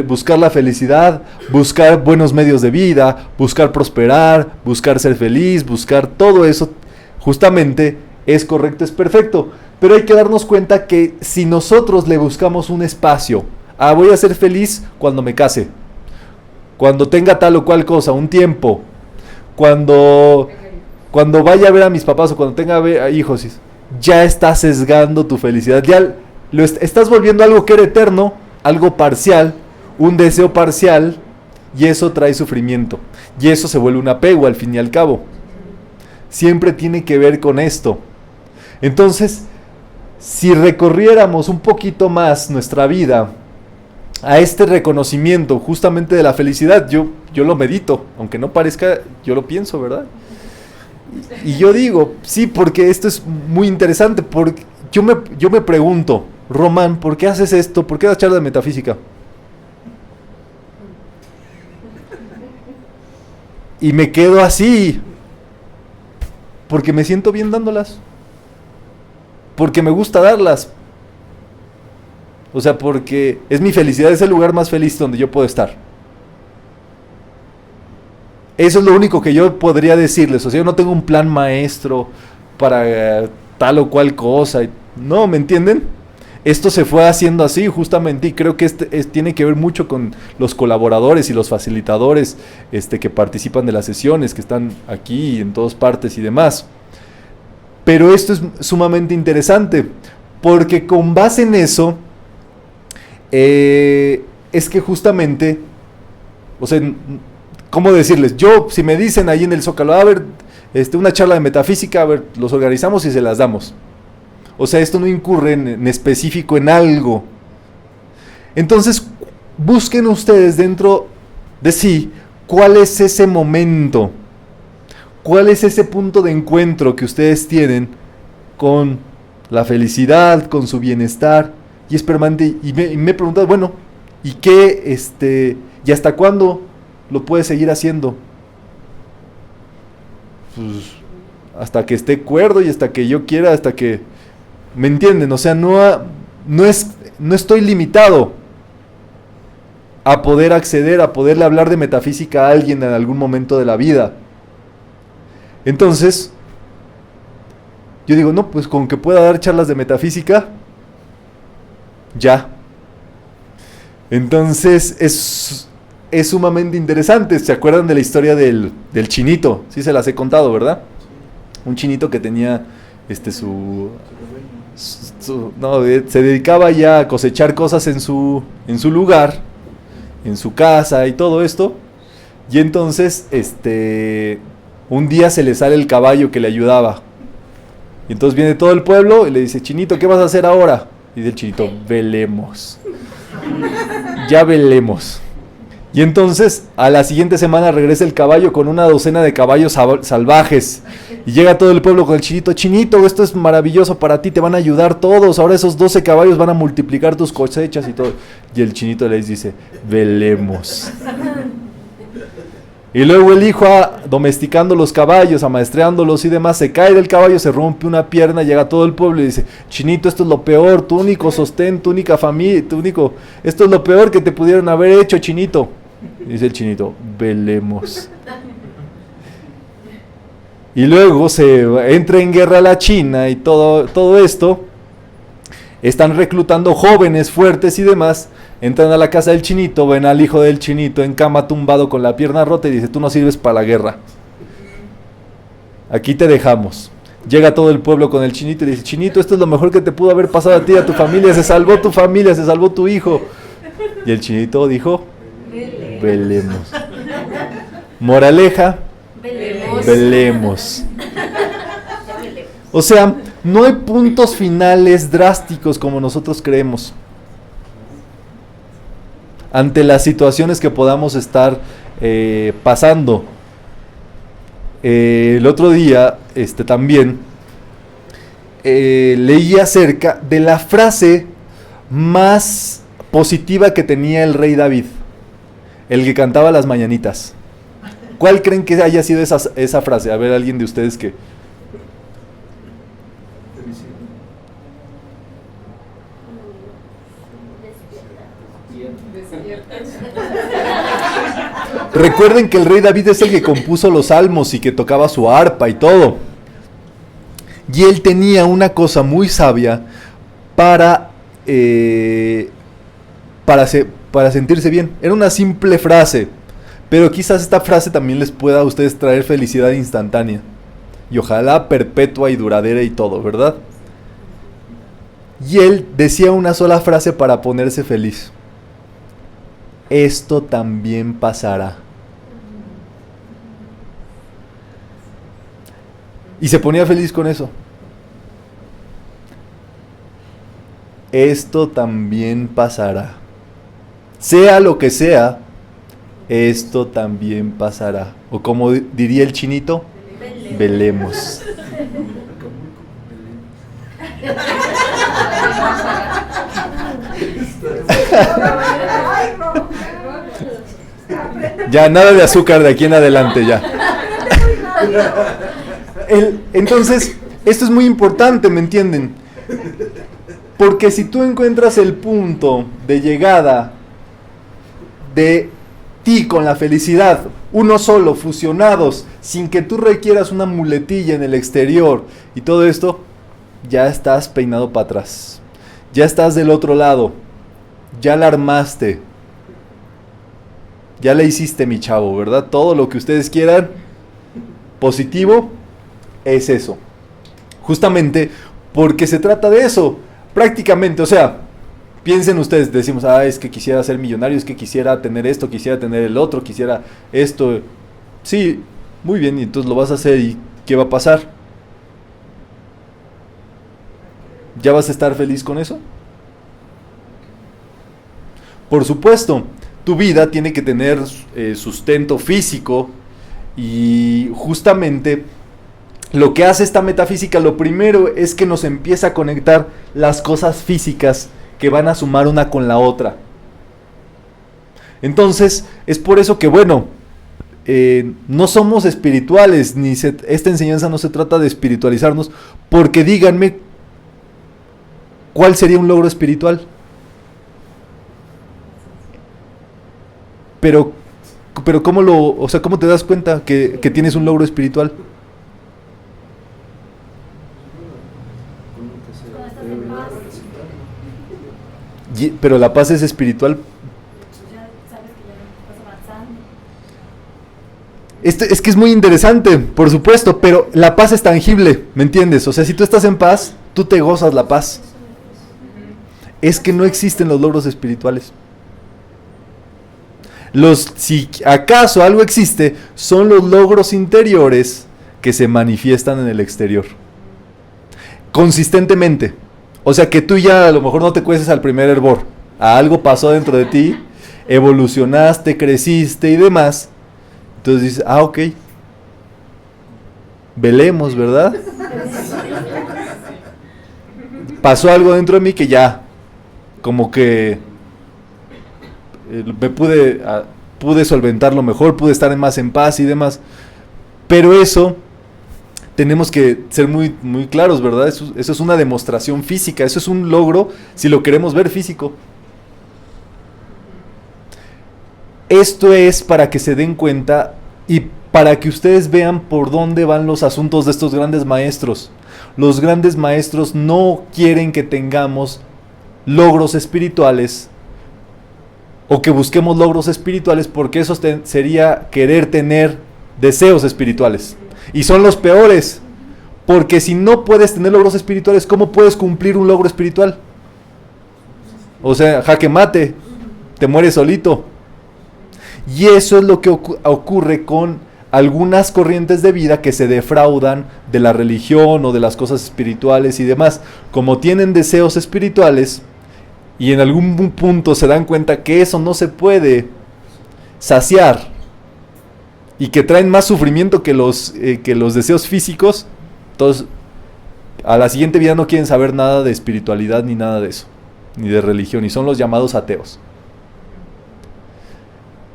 Speaker 1: buscar la felicidad, buscar buenos medios de vida, buscar prosperar, buscar ser feliz, buscar todo eso, justamente es correcto, es perfecto, pero hay que darnos cuenta que si nosotros le buscamos un espacio, voy a ser feliz cuando me case, cuando tenga tal o cual cosa, un tiempo, cuando vaya a ver a mis papás o cuando tenga hijos, ya estás sesgando tu felicidad, ya estás volviendo algo que era eterno, algo parcial, un deseo parcial, y eso trae sufrimiento, y eso se vuelve un apego al fin y al cabo. Siempre tiene que ver con esto. Entonces, si recorriéramos un poquito más nuestra vida a este reconocimiento justamente de la felicidad, yo lo medito, aunque no parezca, yo lo pienso, ¿verdad? Y yo digo, sí, porque esto es muy interesante, porque yo me pregunto, Román, ¿por qué haces esto? ¿Por qué das charla de metafísica? Y me quedo así, porque me siento bien dándolas, porque me gusta darlas, o sea, porque es mi felicidad, es el lugar más feliz donde yo puedo estar. Eso es lo único que yo podría decirles, o sea, yo no tengo un plan maestro para tal o cual cosa, no, ¿me entienden? Esto se fue haciendo así justamente, y creo que tiene que ver mucho con los colaboradores y los facilitadores que participan de las sesiones, que están aquí en todas partes y demás. Pero esto es sumamente interesante, porque con base en eso, es que justamente, o sea, ¿cómo decirles? Yo, si me dicen ahí en el Zócalo, a ver, una charla de metafísica, a ver, los organizamos y se las damos. O sea, esto no incurre en específico en algo. Entonces, busquen ustedes dentro de sí, ¿cuál es ese momento? ¿Cuál es ese punto de encuentro que ustedes tienen con la felicidad, con su bienestar? Y es permanente. Y me he preguntado, bueno, ¿y qué, y hasta cuándo lo puede seguir haciendo? Pues hasta que esté cuerdo y hasta que yo quiera, hasta que... ¿Me entienden? O sea, no estoy limitado a poder acceder, a poderle hablar de metafísica a alguien en algún momento de la vida. Entonces, yo digo, no, pues con que pueda dar charlas de metafísica, ya. Entonces, es sumamente interesante. ¿Se acuerdan de la historia del chinito? Sí se las he contado, ¿verdad? Un chinito que tenía se dedicaba ya a cosechar cosas en su lugar, en su casa y todo esto, y entonces un día se le sale el caballo que le ayudaba, y entonces viene todo el pueblo y le dice, chinito, ¿qué vas a hacer ahora? Y dice el chinito, velemos, ya velemos. Y entonces a la siguiente semana regresa el caballo con una docena de caballos salvajes. Y llega todo el pueblo con el chinito, chinito, esto es maravilloso para ti, te van a ayudar todos, ahora esos 12 caballos van a multiplicar tus cosechas y todo. Y el chinito les dice, velemos. Y luego el hijo, domesticando los caballos, amaestreándolos y demás, se cae del caballo, se rompe una pierna, llega todo el pueblo y dice, chinito, esto es lo peor, tu único sostén, tu única familia, esto es lo peor que te pudieron haber hecho, chinito. Y dice el chinito, velemos. Y luego se entra en guerra la China y todo esto, están reclutando jóvenes fuertes y demás, entran a la casa del chinito, ven al hijo del chinito en cama tumbado con la pierna rota y dice, tú no sirves para la guerra, aquí te dejamos. Llega todo el pueblo con el chinito y dice, chinito, esto es lo mejor que te pudo haber pasado a ti, a tu familia, se salvó tu familia, se salvó tu hijo. Y el chinito dijo, velemos. Moraleja, velemos. O sea, no hay puntos finales drásticos como nosotros creemos ante las situaciones que podamos estar pasando. El otro día también leí acerca de la frase más positiva que tenía el rey David, el que cantaba las mañanitas. ¿Cuál creen que haya sido esa frase? A ver, alguien de ustedes que... Recuerden que el rey David es el que compuso los salmos y que tocaba su arpa y todo. Y él tenía una cosa muy sabia para sentirse bien. Era una simple frase, pero quizás esta frase también les pueda a ustedes traer felicidad instantánea. Y ojalá perpetua y duradera y todo, ¿verdad? Y él decía una sola frase para ponerse feliz. Esto también pasará. Y se ponía feliz con eso. Esto también pasará. Sea lo que sea, esto también pasará. O como diría el chinito, velemos. Ya, nada de azúcar de aquí en adelante, ya. Entonces, esto es muy importante, ¿me entienden? Porque si tú encuentras el punto de llegada de ti con la felicidad, uno solo, fusionados, sin que tú requieras una muletilla en el exterior y todo esto, ya estás peinado para atrás. Ya estás del otro lado. Ya la armaste. Ya le hiciste, mi chavo, ¿verdad? Todo lo que ustedes quieran, positivo, es eso. Justamente porque se trata de eso. Prácticamente, o sea, piensen ustedes, decimos, es que quisiera ser millonario, es que quisiera tener esto, quisiera tener el otro, quisiera esto. Sí, muy bien, y entonces lo vas a hacer, ¿y qué va a pasar? ¿Ya vas a estar feliz con eso? Por supuesto, tu vida tiene que tener sustento físico, y justamente lo que hace esta metafísica, lo primero es que nos empieza a conectar las cosas físicas que van a sumar una con la otra. Entonces, es por eso que, bueno, no somos espirituales, esta enseñanza no se trata de espiritualizarnos, porque díganme, ¿cuál sería un logro espiritual? Pero ¿cómo te das cuenta que tienes un logro espiritual? Pero la paz es espiritual. Es que es muy interesante, por supuesto, pero la paz es tangible, ¿me entiendes? O sea, si tú estás en paz, tú te gozas la paz. Es que no existen los logros espirituales. Si acaso algo existe, son los logros interiores que se manifiestan en el exterior. Consistentemente. O sea que tú ya a lo mejor no te cueces al primer hervor. Algo pasó dentro de ti, evolucionaste, creciste y demás. Entonces dices, ok. Velemos, ¿verdad? Pasó algo dentro de mí que ya, como que me pude solventarlo mejor, pude estar más en paz y demás. Pero eso tenemos que ser muy, muy claros, ¿verdad? Eso es una demostración física, eso es un logro si lo queremos ver físico. Esto es para que se den cuenta y para que ustedes vean por dónde van los asuntos de estos grandes maestros. Los grandes maestros no quieren que tengamos logros espirituales o que busquemos logros espirituales, porque eso sería querer tener deseos espirituales. Y son los peores, porque si no puedes tener logros espirituales, ¿cómo puedes cumplir un logro espiritual? O sea, jaque mate, te mueres solito. Y eso es lo que ocurre con algunas corrientes de vida que se defraudan de la religión o de las cosas espirituales y demás. Como tienen deseos espirituales y en algún punto se dan cuenta que eso no se puede saciar y que traen más sufrimiento que los deseos físicos, entonces a la siguiente vida no quieren saber nada de espiritualidad ni nada de eso, ni de religión, y son los llamados ateos.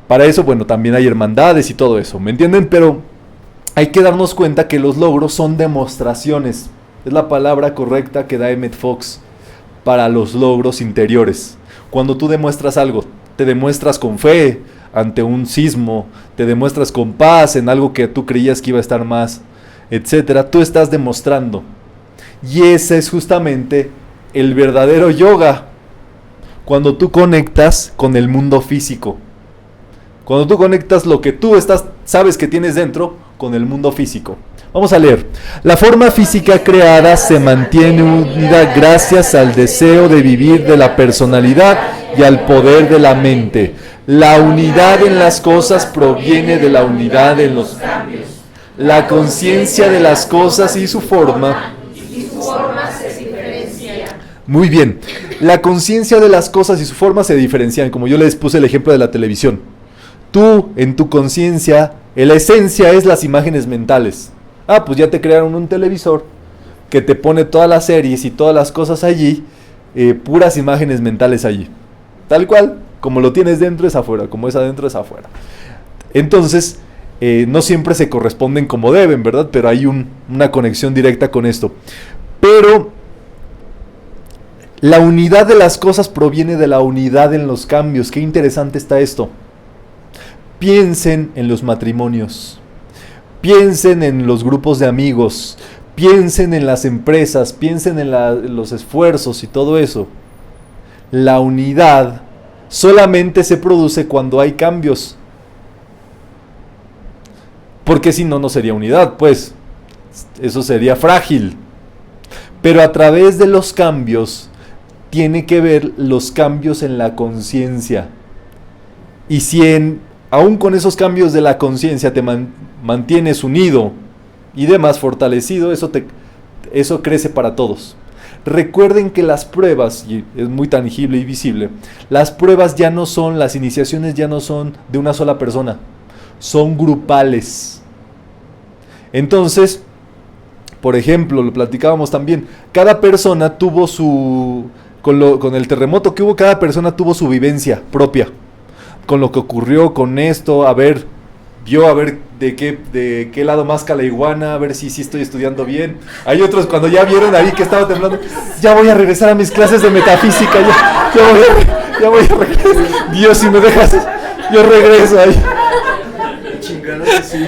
Speaker 1: Para eso, bueno, también hay hermandades y todo eso, ¿me entienden? Pero hay que darnos cuenta que los logros son demostraciones. Es la palabra correcta que da Emmett Fox para los logros interiores. cuando tú demuestras algo. Te demuestras con fe ante un sismo, te demuestras con paz en algo que tú creías que iba a estar más, etcétera. Tú estás demostrando. Y ese es justamente el verdadero yoga. Cuando tú conectas con el mundo físico. Cuando tú conectas lo que tú sabes que tienes dentro con el mundo físico. Vamos a leer. La forma física creada se mantiene unida gracias al deseo de vivir de la personalidad y al poder de la mente. La unidad en las cosas proviene de la unidad en los cambios. La conciencia de las cosas y su forma
Speaker 3: se diferencian.
Speaker 1: Muy bien. La conciencia de las cosas y su forma se diferencian, como yo les puse el ejemplo de la televisión. Tú, en tu conciencia, la esencia es las imágenes mentales. Pues ya te crearon un televisor que te pone todas las series y todas las cosas allí, puras imágenes mentales allí. Tal cual, como lo tienes dentro es afuera, como es adentro es afuera. Entonces, no siempre se corresponden como deben, ¿verdad? Pero hay una conexión directa con esto. Pero la unidad de las cosas proviene de la unidad en los cambios. Qué interesante está esto. Piensen en los matrimonios. Piensen en los grupos de amigos, piensen en las empresas, piensen en los esfuerzos y todo eso. La unidad solamente se produce cuando hay cambios. Porque si no, no sería unidad, pues. Eso sería frágil. Pero a través de los cambios, tiene que ver los cambios en la conciencia. Y si aún con esos cambios de la conciencia te mantienes unido y demás fortalecido, eso crece para todos. Recuerden que las pruebas, y es muy tangible y visible, las pruebas ya no son, las iniciaciones ya no son de una sola persona, son grupales. Entonces, por ejemplo, lo platicábamos también, cada persona tuvo con el terremoto que hubo, cada persona tuvo su vivencia propia. Con lo que ocurrió con esto, vio de qué lado más la iguana, a ver si estoy estudiando bien. Hay otros cuando ya vieron ahí que estaba temblando, ya voy a regresar a mis clases de metafísica, ya voy a regresar. Dios, si me dejas, yo regreso ahí.
Speaker 5: Chingada, sí.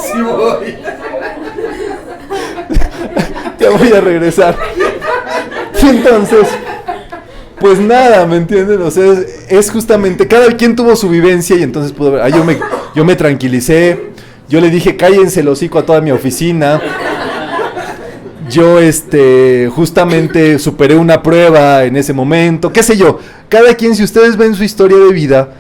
Speaker 5: Sí voy.
Speaker 1: Ya voy a regresar. Y entonces, pues nada, ¿me entienden? O sea, es justamente, cada quien tuvo su vivencia y entonces pudo ver. Yo me tranquilicé, yo le dije, cállense el hocico a toda mi oficina. Yo, justamente superé una prueba en ese momento, qué sé yo. Cada quien, si ustedes ven su historia de vida,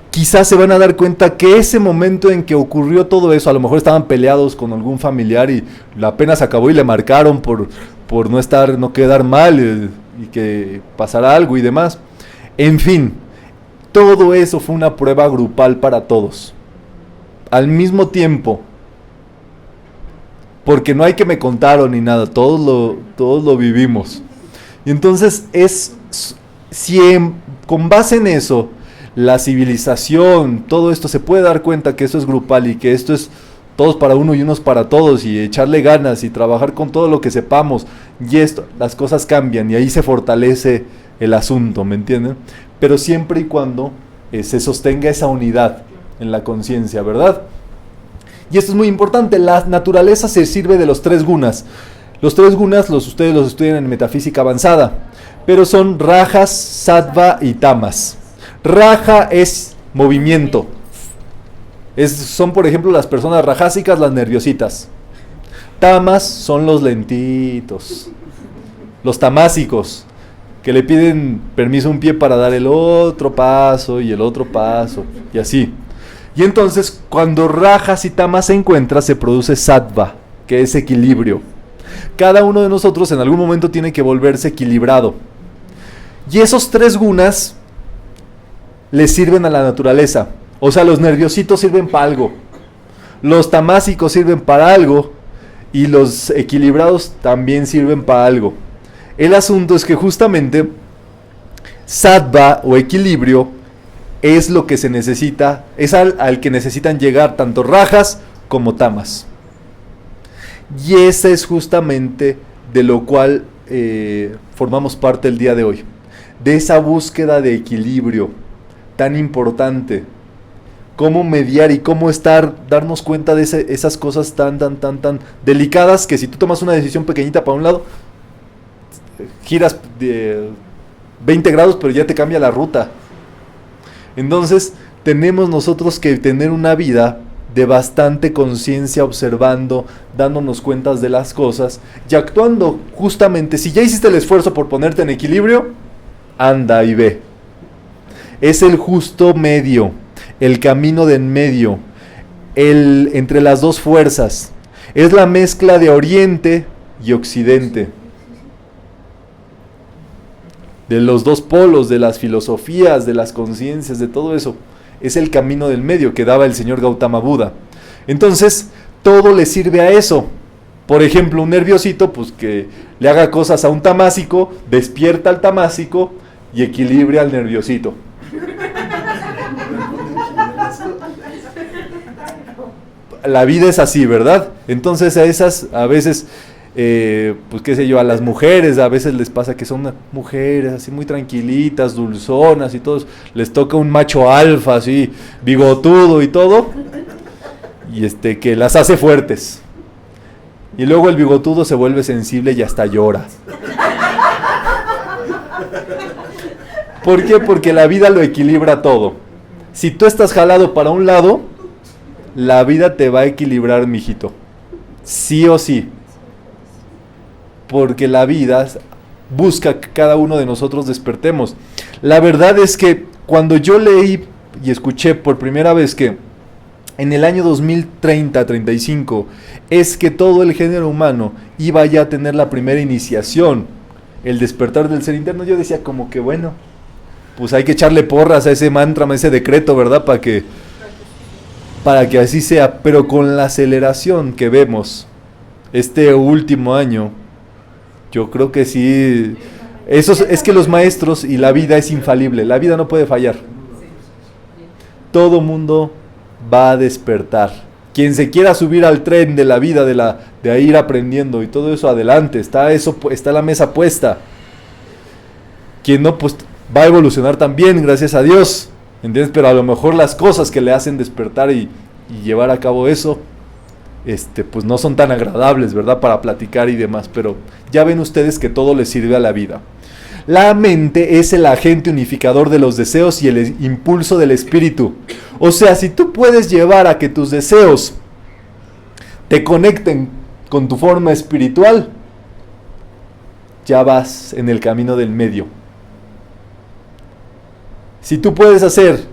Speaker 1: quizás se van a dar cuenta que ese momento en que ocurrió todo eso, a lo mejor estaban peleados con algún familiar y apenas acabó y le marcaron por no quedar mal y que pasara algo y demás. En fin, todo eso fue una prueba grupal para todos. Al mismo tiempo. Porque no hay que me contaron ni nada, todos lo vivimos. Y entonces con base en eso, la civilización, todo esto se puede dar cuenta que eso es grupal y que esto es todos para uno y unos para todos, y echarle ganas y trabajar con todo lo que sepamos, y las cosas cambian y ahí se fortalece el asunto, ¿me entienden? Pero siempre y cuando se sostenga esa unidad en la conciencia, ¿verdad? Y esto es muy importante, la naturaleza se sirve de los 3 gunas. Los 3 gunas ustedes los estudian en metafísica avanzada, pero son rajas, sattva y tamas. Raja es movimiento. Son, por ejemplo, las personas rajásicas, las nerviositas. Tamas son los lentitos, los tamásicos, que le piden permiso a un pie para dar el otro paso y el otro paso, y así. Y entonces, cuando rajas y tamas se encuentran, se produce sattva, que es equilibrio. Cada uno de nosotros en algún momento tiene que volverse equilibrado. Y esos 3 gunas le sirven a la naturaleza. O sea, los nerviositos sirven para algo, los tamásicos sirven para algo, y los equilibrados también sirven para algo. El asunto es que justamente sattva o equilibrio es lo que se necesita, es al que necesitan llegar tanto rajas como tamas. Y ese es justamente de lo cual formamos parte el día de hoy, de esa búsqueda de equilibrio tan importante. Cómo mediar y cómo darnos cuenta de esas cosas tan delicadas, que si tú tomas una decisión pequeñita para un lado, giras de 20 grados, pero ya te cambia la ruta. Entonces, tenemos nosotros que tener una vida de bastante conciencia, observando, dándonos cuentas de las cosas y actuando justamente. Si ya hiciste el esfuerzo por ponerte en equilibrio, anda y ve. Es el justo medio, el camino de en medio, entre las dos fuerzas. Es la mezcla de Oriente y Occidente, de los dos polos, de las filosofías, de las conciencias, de todo eso. Es el camino del medio que daba el señor Gautama Buda. Entonces, todo le sirve a eso. Por ejemplo, un nerviosito, pues que le haga cosas a un tamásico, despierta al tamásico y equilibra al nerviosito. La vida es así, ¿verdad? Entonces a veces, pues qué sé yo, a las mujeres a veces les pasa que son mujeres así muy tranquilitas, dulzonas y todos, les toca un macho alfa así, bigotudo y todo, y que las hace fuertes. Y luego el bigotudo se vuelve sensible y hasta llora. ¿Por qué? Porque la vida lo equilibra todo. Si tú estás jalado para un lado, la vida te va a equilibrar, mijito. Sí o sí. Porque la vida busca que cada uno de nosotros despertemos. La verdad es que cuando yo leí y escuché por primera vez que en el año 2030-35 es que todo el género humano iba ya a tener la primera iniciación, el despertar del ser interno, yo decía como que bueno, pues hay que echarle porras a ese mantra, a ese decreto, ¿verdad? Para que así sea. Pero con la aceleración que vemos este último año, yo creo que sí, es que los maestros y la vida es infalible, la vida no puede fallar. Todo mundo va a despertar. Quien se quiera subir al tren de la vida, de ir aprendiendo y todo eso, adelante, está la mesa puesta. Quien no, pues va a evolucionar también, gracias a Dios, ¿entiendes? Pero a lo mejor las cosas que le hacen despertar y llevar a cabo eso, pues no son tan agradables, ¿verdad? Para platicar y demás, pero ya ven ustedes que todo les sirve a la vida. La mente es el agente unificador de los deseos y el impulso del espíritu. O sea, si tú puedes llevar a que tus deseos te conecten con tu forma espiritual, ya vas en el camino del medio. Si tú puedes hacer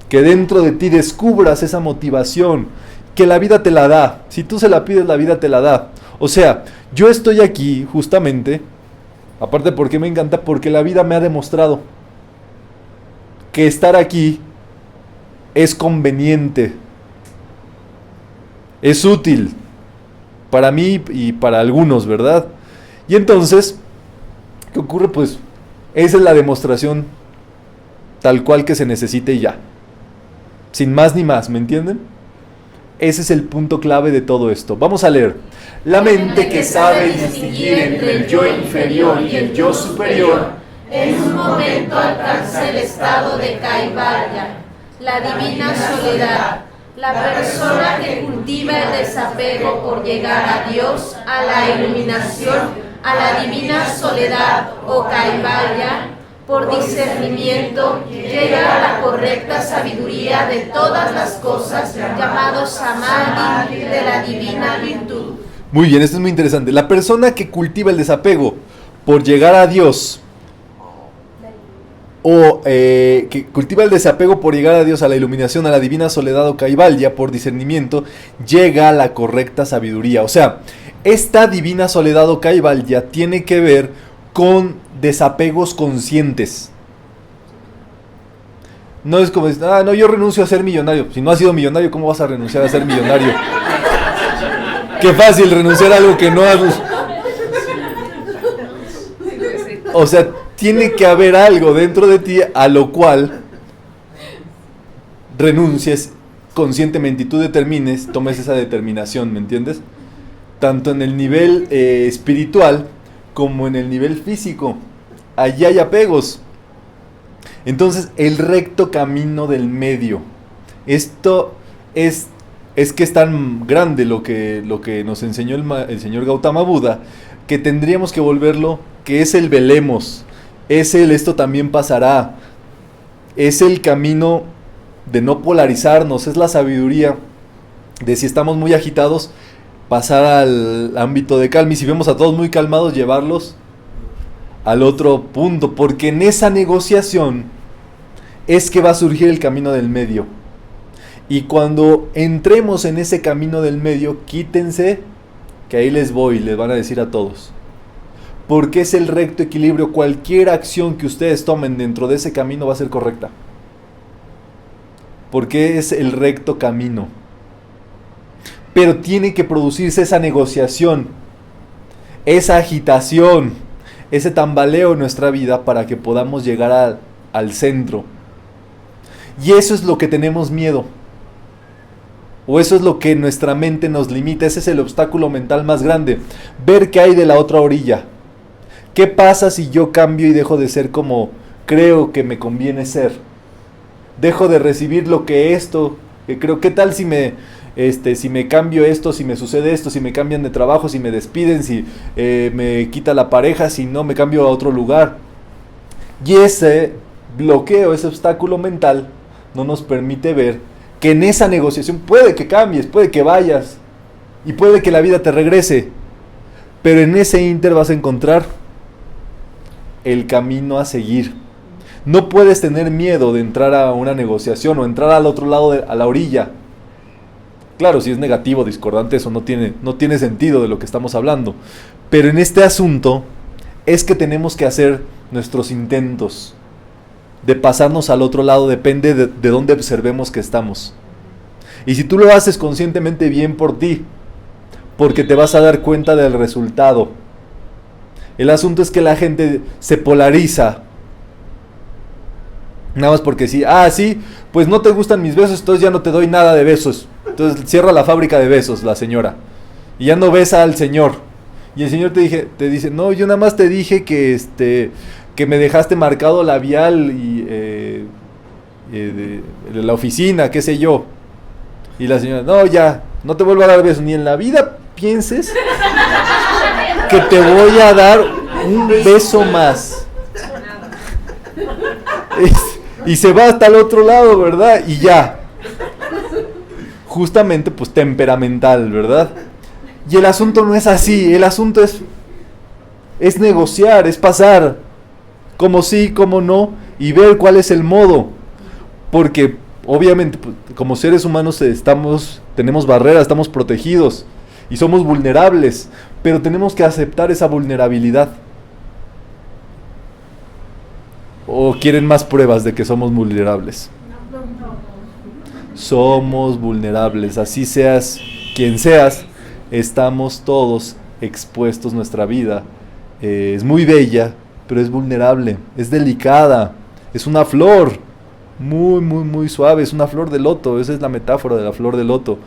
Speaker 1: que dentro de ti descubras esa motivación, que la vida te la da, si tú se la pides, la vida te la da. O sea, yo estoy aquí justamente, aparte porque me encanta, porque la vida me ha demostrado que estar aquí es conveniente, es útil para mí y para algunos, ¿verdad? Y entonces, ¿qué ocurre? Pues esa es la demostración tal cual que se necesite y ya, sin más ni más, ¿me entienden? Ese es el punto clave de todo esto. Vamos a leer. La mente que sabe distinguir entre el yo inferior y el yo superior,
Speaker 3: en un momento alcanza el estado de Kaivalya, la divina soledad. La persona que cultiva el desapego por llegar a Dios, a la iluminación, a la divina soledad o Kaivalya, por discernimiento, llega a la correcta sabiduría de todas las cosas, llamado Samadhi de la divina virtud.
Speaker 1: Muy bien, esto es muy interesante. La persona que cultiva el desapego por llegar a Dios, o que cultiva el desapego por llegar a Dios, a la iluminación, a la divina soledad o Kaivalya, por discernimiento, llega a la correcta sabiduría. O sea, esta divina soledad o Kaivalya tiene que ver con desapegos conscientes. No es como decir, no, yo renuncio a ser millonario. Si no has sido millonario, ¿cómo vas a renunciar a ser millonario? Qué fácil renunciar a algo que no has... O sea, tiene que haber algo dentro de ti a lo cual renuncies conscientemente y tú determines, tomes esa determinación, ¿me entiendes? Tanto en el nivel espiritual como en el nivel físico. Allí hay apegos. Entonces, el recto camino del medio. Esto es que es tan grande lo que nos enseñó el señor Gautama Buda, que tendríamos que volverlo, que es el velemos, es el esto también pasará, es el camino de no polarizarnos, es la sabiduría de si estamos muy agitados, pasar al ámbito de calma, y si vemos a todos muy calmados, llevarlos al otro punto, porque en esa negociación es que va a surgir el camino del medio. Y cuando entremos en ese camino del medio, quítense, que ahí les voy, les van a decir a todos. Porque es el recto equilibrio. Cualquier acción que ustedes tomen dentro de ese camino va a ser correcta. Porque es el recto camino. Pero tiene que producirse esa negociación, esa agitación, ese tambaleo en nuestra vida para que podamos llegar al centro. Y eso es lo que tenemos miedo. O eso es lo que nuestra mente nos limita. Ese es el obstáculo mental más grande. Ver qué hay de la otra orilla. ¿Qué pasa si yo cambio y dejo de ser como creo que me conviene ser? Dejo de recibir lo que creo. ¿Qué tal si me cambio esto, si me sucede esto, si me cambian de trabajo, si me despiden, si me quita la pareja, si no me cambio a otro lugar? Y ese bloqueo, ese obstáculo mental no nos permite ver que en esa negociación puede que cambies, puede que vayas y puede que la vida te regrese, pero en ese inter vas a encontrar el camino a seguir. No puedes tener miedo de entrar a una negociación o entrar al otro lado, a la orilla. Claro, si es negativo, discordante, eso no tiene sentido de lo que estamos hablando. Pero en este asunto es que tenemos que hacer nuestros intentos de pasarnos al otro lado, depende de dónde observemos que estamos. Y si tú lo haces conscientemente, bien por ti, porque te vas a dar cuenta del resultado. El asunto es que la gente se polariza. Nada más porque sí, pues no te gustan mis besos, entonces ya no te doy nada de besos. Entonces cierra la fábrica de besos la señora. Y ya no besa al señor. Y el señor te dice, no, yo nada más te dije que me dejaste marcado labial y de la oficina, qué sé yo. Y la señora, no, ya, no te vuelvo a dar besos, ni en la vida pienses que te voy a dar un beso más. Y se va hasta el otro lado, ¿verdad? Y ya. Justamente, pues temperamental, ¿verdad? Y el asunto no es así, el asunto es negociar, es pasar. Como sí, como no, y ver cuál es el modo, porque obviamente pues, como seres humanos tenemos barreras, estamos protegidos y somos vulnerables, pero tenemos que aceptar esa vulnerabilidad. ¿O quieren más pruebas de que somos vulnerables? Somos vulnerables, así seas quien seas, estamos todos expuestos. Nuestra vida es muy bella, pero es vulnerable, es delicada, es una flor muy, muy, muy suave, es una flor de loto, esa es la metáfora de la flor de loto.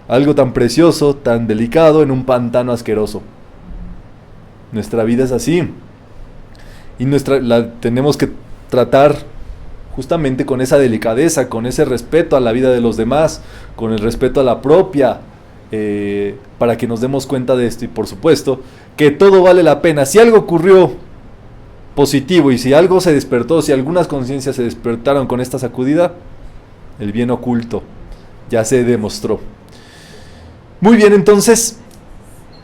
Speaker 1: Algo tan precioso, tan delicado en un pantano asqueroso. Nuestra vida es así. Y la tenemos que tratar justamente con esa delicadeza, con ese respeto a la vida de los demás, con el respeto a la propia, para que nos demos cuenta de esto. Y por supuesto, que todo vale la pena. Si algo ocurrió positivo y si algo se despertó, si algunas conciencias se despertaron con esta sacudida, el bien oculto ya se demostró. Muy bien, entonces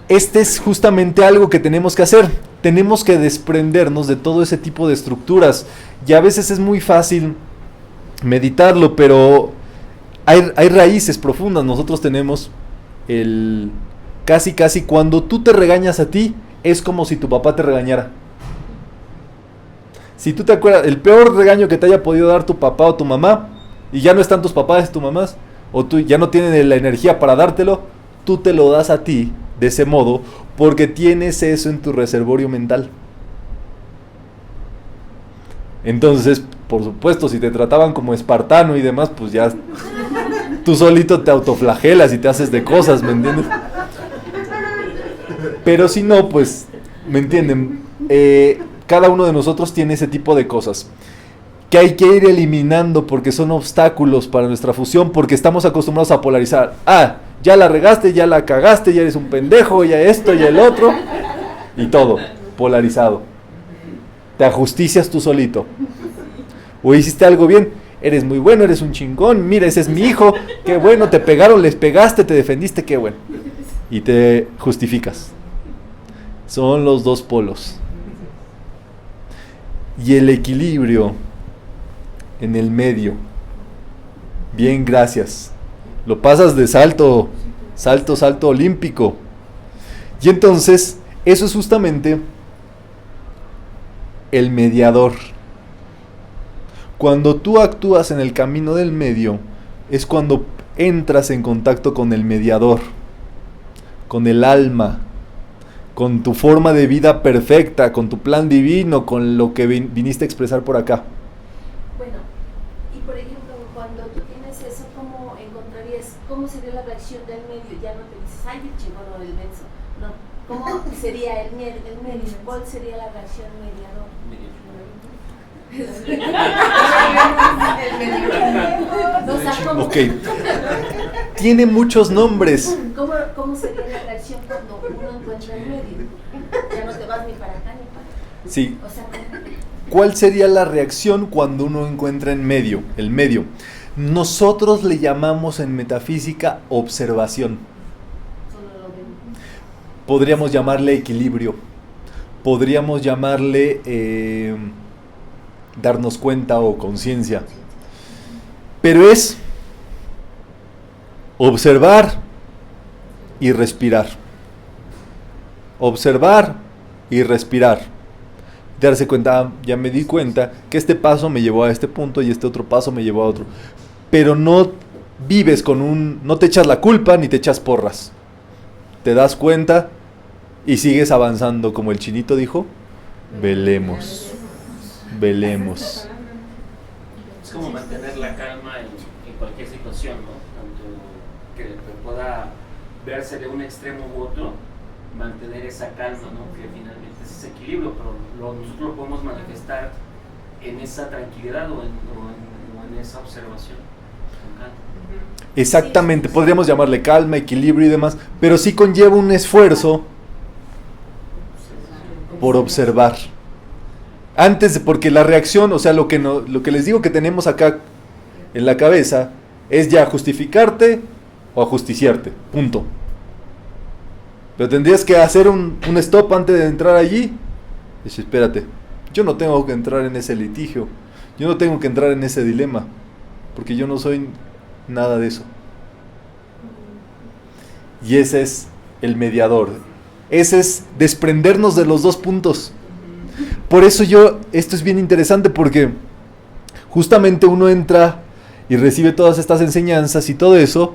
Speaker 1: este es justamente algo que tenemos que hacer. Tenemos que desprendernos de todo ese tipo de estructuras, y a veces es muy fácil meditarlo, pero hay raíces profundas. Nosotros tenemos casi cuando tú te regañas a ti, es como si tu papá te regañara. Si tú te acuerdas, el peor regaño que te haya podido dar tu papá o tu mamá, y ya no están tus papás, tus mamás, o tú ya no tienen la energía para dártelo, tú te lo das a ti de ese modo, porque tienes eso en tu reservorio mental. Entonces, por supuesto, si te trataban como espartano y demás, pues ya tú solito te autoflagelas y te haces de cosas, ¿me entiendes? Pero si no, pues ¿Me entienden? Cada uno de nosotros tiene ese tipo de cosas que hay que ir eliminando porque son obstáculos para nuestra fusión, porque estamos acostumbrados a polarizar. Ya la regaste, ya la cagaste, ya eres un pendejo, ya esto, ya el otro, y todo polarizado. Te ajusticias tú solito. O hiciste algo bien, eres muy bueno, eres un chingón, mira, ese es mi hijo, qué bueno, te pegaron, les pegaste, te defendiste, qué bueno. Y te justificas. Son los dos polos. Y el equilibrio en el medio. Bien, gracias. Lo pasas de salto olímpico. Y entonces, eso es justamente el mediador. Cuando tú actúas en el camino del medio, es cuando entras en contacto con el mediador, con el alma, con tu forma de vida perfecta, con tu plan divino, con lo que viniste a expresar por acá.
Speaker 2: Bueno, y por ejemplo, cuando tú tienes eso, ¿cómo encontrarías, cómo sería la reacción del medio? Ya no te dices, ay, el chingón o el menso. No, ¿cómo sería el medio? ¿Cuál sería la reacción mediador?
Speaker 1: Ok. Tiene muchos nombres.
Speaker 2: ¿Cómo sería la reacción cuando uno encuentra el medio? Ya no te vas ni para acá ni para acá.
Speaker 1: Sí.
Speaker 2: O sea,
Speaker 1: ¿cuál sería la reacción cuando uno encuentra en medio? El medio. Nosotros le llamamos en metafísica observación.
Speaker 2: solo lo ven.
Speaker 1: Podríamos llamarle equilibrio. Podríamos llamarle darnos cuenta o conciencia. Pero es observar y respirar. Observar y respirar. Darse cuenta, ya me di cuenta que este paso me llevó a este punto y este otro paso me llevó a otro. Pero no vives no te echas la culpa ni te echas porras. Te das cuenta y sigues avanzando, como el chinito dijo, velemos. Velemos.
Speaker 6: Es como mantener la calma en cualquier situación, ¿no? Tanto que pueda verse de un extremo u otro, mantener esa calma, ¿no? Que finalmente es ese equilibrio, pero nosotros lo podemos manifestar en esa tranquilidad o en esa observación.
Speaker 1: Exactamente, podríamos llamarle calma, equilibrio y demás, pero sí conlleva un esfuerzo por observar. Porque la reacción, o sea, lo que les digo que tenemos acá en la cabeza es ya justificarte o ajusticiarte, punto. Pero tendrías que hacer un stop antes de entrar allí. Dice, espérate, yo no tengo que entrar en ese litigio, yo no tengo que entrar en ese dilema, porque yo no soy nada de eso. Y ese es el mediador. Ese es desprendernos de los dos puntos. Por eso esto es bien interesante, porque justamente uno entra y recibe todas estas enseñanzas y todo eso,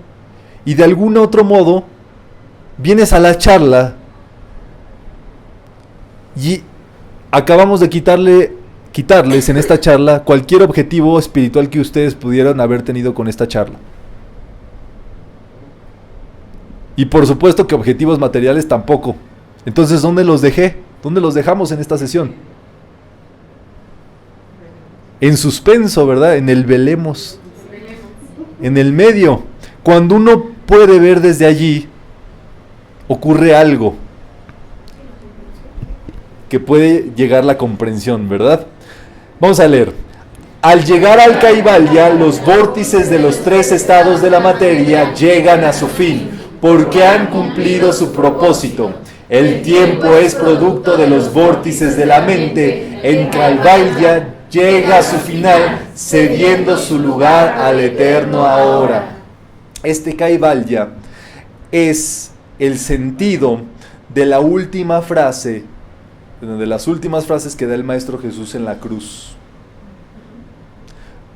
Speaker 1: y de algún otro modo vienes a la charla y acabamos de quitarles en esta charla cualquier objetivo espiritual que ustedes pudieran haber tenido con esta charla. Y por supuesto que objetivos materiales tampoco. Entonces, ¿dónde los dejé? ¿Dónde los dejamos en esta sesión? En suspenso, ¿verdad? En el velemos. En el medio. Cuando uno puede ver desde allí, ocurre algo que puede llegar la comprensión, ¿verdad? Vamos a leer. Al llegar al Kaivalya, los vórtices de los tres estados de la materia llegan a su fin, porque han cumplido su propósito. El tiempo es producto de los vórtices de la mente. En Kaivalya llega a su final, cediendo su lugar al eterno ahora. Este Kaivalya es el sentido de la última frase, de las últimas frases que da el Maestro Jesús en la cruz.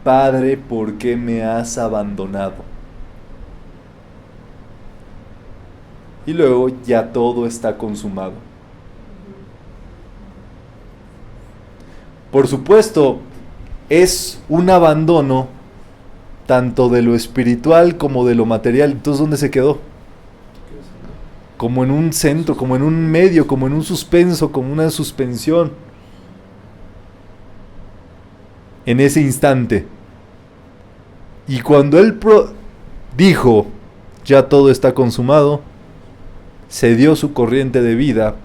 Speaker 1: Padre, ¿por qué me has abandonado? Y luego ya todo está consumado. Por supuesto, es un abandono tanto de lo espiritual como de lo material. Entonces, ¿dónde se quedó? como en un centro, como en un medio, como en un suspenso, como una suspensión. En ese instante. Y cuando él dijo, ya todo está consumado, se dio su corriente de vida.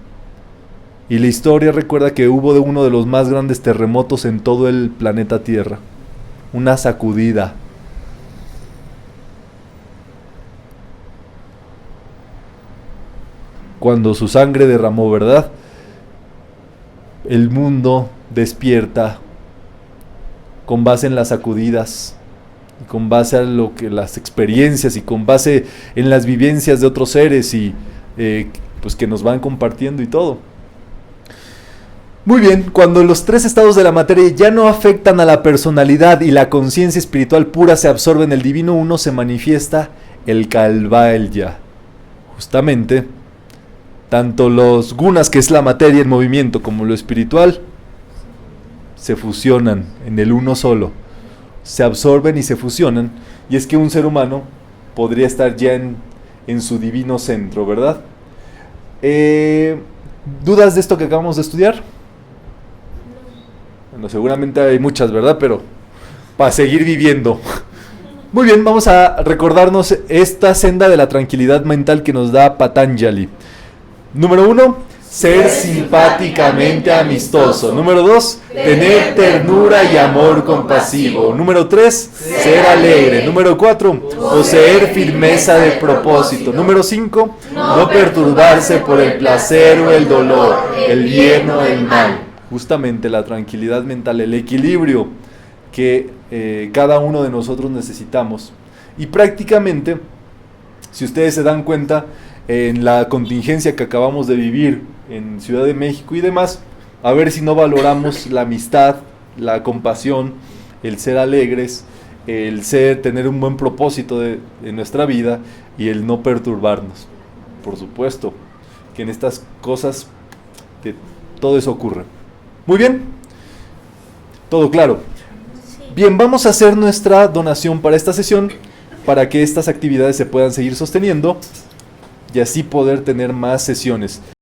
Speaker 1: Y la historia recuerda que hubo uno de los más grandes terremotos en todo el planeta Tierra. Una sacudida. Cuando su sangre derramó, ¿verdad? El mundo despierta con base en las sacudidas, y con base a lo que las experiencias y con base en las vivencias de otros seres y pues que nos van compartiendo y todo. Muy bien, cuando los tres estados de la materia ya no afectan a la personalidad y la conciencia espiritual pura se absorbe en el divino uno, se manifiesta el Kaivalya. Justamente, tanto los gunas, que es la materia en movimiento, como lo espiritual, se fusionan en el uno solo. Se absorben y se fusionan. Y es que un ser humano podría estar ya en su divino centro, ¿verdad? ¿Dudas de esto que acabamos de estudiar? Bueno, seguramente hay muchas, ¿verdad? Pero para seguir viviendo. Muy bien, vamos a recordarnos esta senda de la tranquilidad mental que nos da Patanjali. Número 1, ser simpáticamente amistoso. Número 2, tener ternura y amor compasivo. Número 3, ser alegre. Número 4, poseer firmeza de propósito. Número 5, no perturbarse por el placer o el dolor, el bien o el mal. Justamente la tranquilidad mental, el equilibrio que cada uno de nosotros necesitamos. Y prácticamente, si ustedes se dan cuenta, en la contingencia que acabamos de vivir en Ciudad de México y demás, a ver si no valoramos la amistad, la compasión, el ser alegres, el tener un buen propósito de nuestra vida y el no perturbarnos. Por supuesto que en estas cosas todo eso ocurre. Muy bien, todo claro. Bien, vamos a hacer nuestra donación para esta sesión, para que estas actividades se puedan seguir sosteniendo y así poder tener más sesiones.